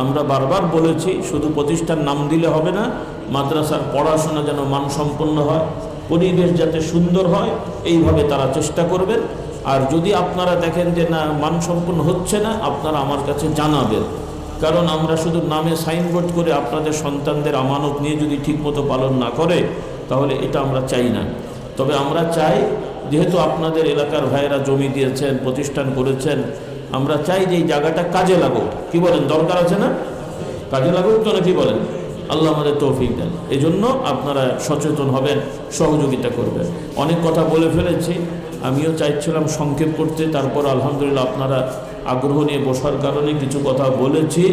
আমরা বারবার বলেছি, শুধু প্রতিষ্ঠান নাম দিলে হবে না, মাদ্রাসার পড়াশোনা যেন মানসম্পন্ন হয়, পরিবেশ যাতে সুন্দর হয়, এইভাবে তারা চেষ্টা করবেন। আর যদি আপনারা দেখেন যে না মানসম্পন্ন হচ্ছে না, আপনারা আমার কাছে জানাবেন। কারণ আমরা শুধু নামে সাইনবোর্ড করে আপনাদের সন্তানদের আমানত নিয়ে যদি ঠিকমতো পালন না করে, তাহলে এটা আমরা চাই না। তবে আমরা চাই, যেহেতু আপনাদের এলাকার ভাইয়েরা জমি দিয়েছেন, প্রতিষ্ঠান করেছেন, আমরা চাই যে এই জায়গাটা কাজে লাগুক। কি বলেন? দরকার আছে না? কাজে লাগুক তো, নাকি বলেন? আল্লাহ আমাদের তৌফিক দেন। এই জন্য আপনারা সচেতন হবেন, সহযোগিতা করবেন। অনেক কথা বলে ফেলেছি, আমিও চাইছিলাম সংক্ষেপ করতে, তারপর আলহামদুলিল্লাহ আপনারা আগ্রহ নিয়ে বসার কারণে কিছু কথা বলেছি।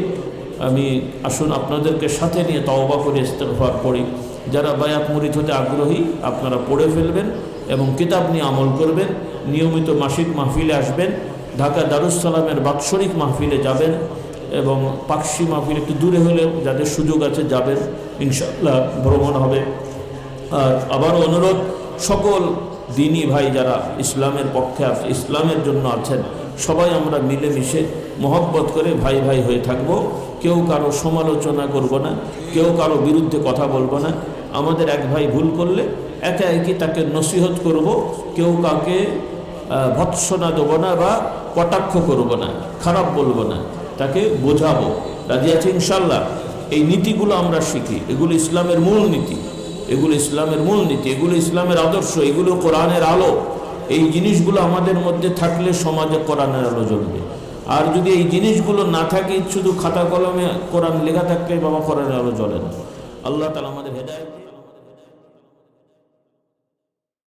আমি আসুন আপনাদেরকে সাথে নিয়ে তওবা করে ইস্তেগফার পড়ি। যারা বায়াত মুরিদ হতে আগ্রহী আপনারা পড়ে ফেলবেন এবং কিতাব নিয়ে আমল করবেন। নিয়মিত মাসিক মাহফিলে আসবেন, ঢাকা দারুস সালামের বাৎসরিক মাহফিলে যাবেন এবং পাকশি মাহফিল একটু দূরে হলে যাদের সুযোগ আছে যাবেন, ইনশাআল্লাহ ভ্রমণ হবে। আর আবারও অনুরোধ, সকল দিনী ভাই যারা ইসলামের পক্ষে আছে, ইসলামের জন্য আছেন, সবাই আমরা মিলেমিশে মহব্বত করে ভাই ভাই হয়ে থাকব। কেউ কারো সমালোচনা করব না, কেউ কারো বিরুদ্ধে কথা বলবো না। আমাদের এক ভাই ভুল করলে একে একই তাকে নসিহত করব, কেউ কাউকে ভৎসনা দেবো না বা কটাক্ষ করব না, খারাপ বলবো না, তাকে বোঝাবো। রাজি আছে ইনশাল্লাহ? এই নীতিগুলো আমরা শিখি, এগুলো ইসলামের মূল নীতি, এগুলো ইসলামের মূল নীতি, এগুলো ইসলামের আদর্শ, এগুলো কোরআনের আলো। এই জিনিসগুলো আমাদের মধ্যে থাকলে সমাজে কোরআনের আলো জ্বলবে। আর যদি এই জিনিসগুলো না থাকে, শুধু খাতা কলমে কোরআন লেখা থাকলে বাবা কোরআনের আলো জ্বলে না। আল্লাহ তাআলা আমাদের হেদায়েত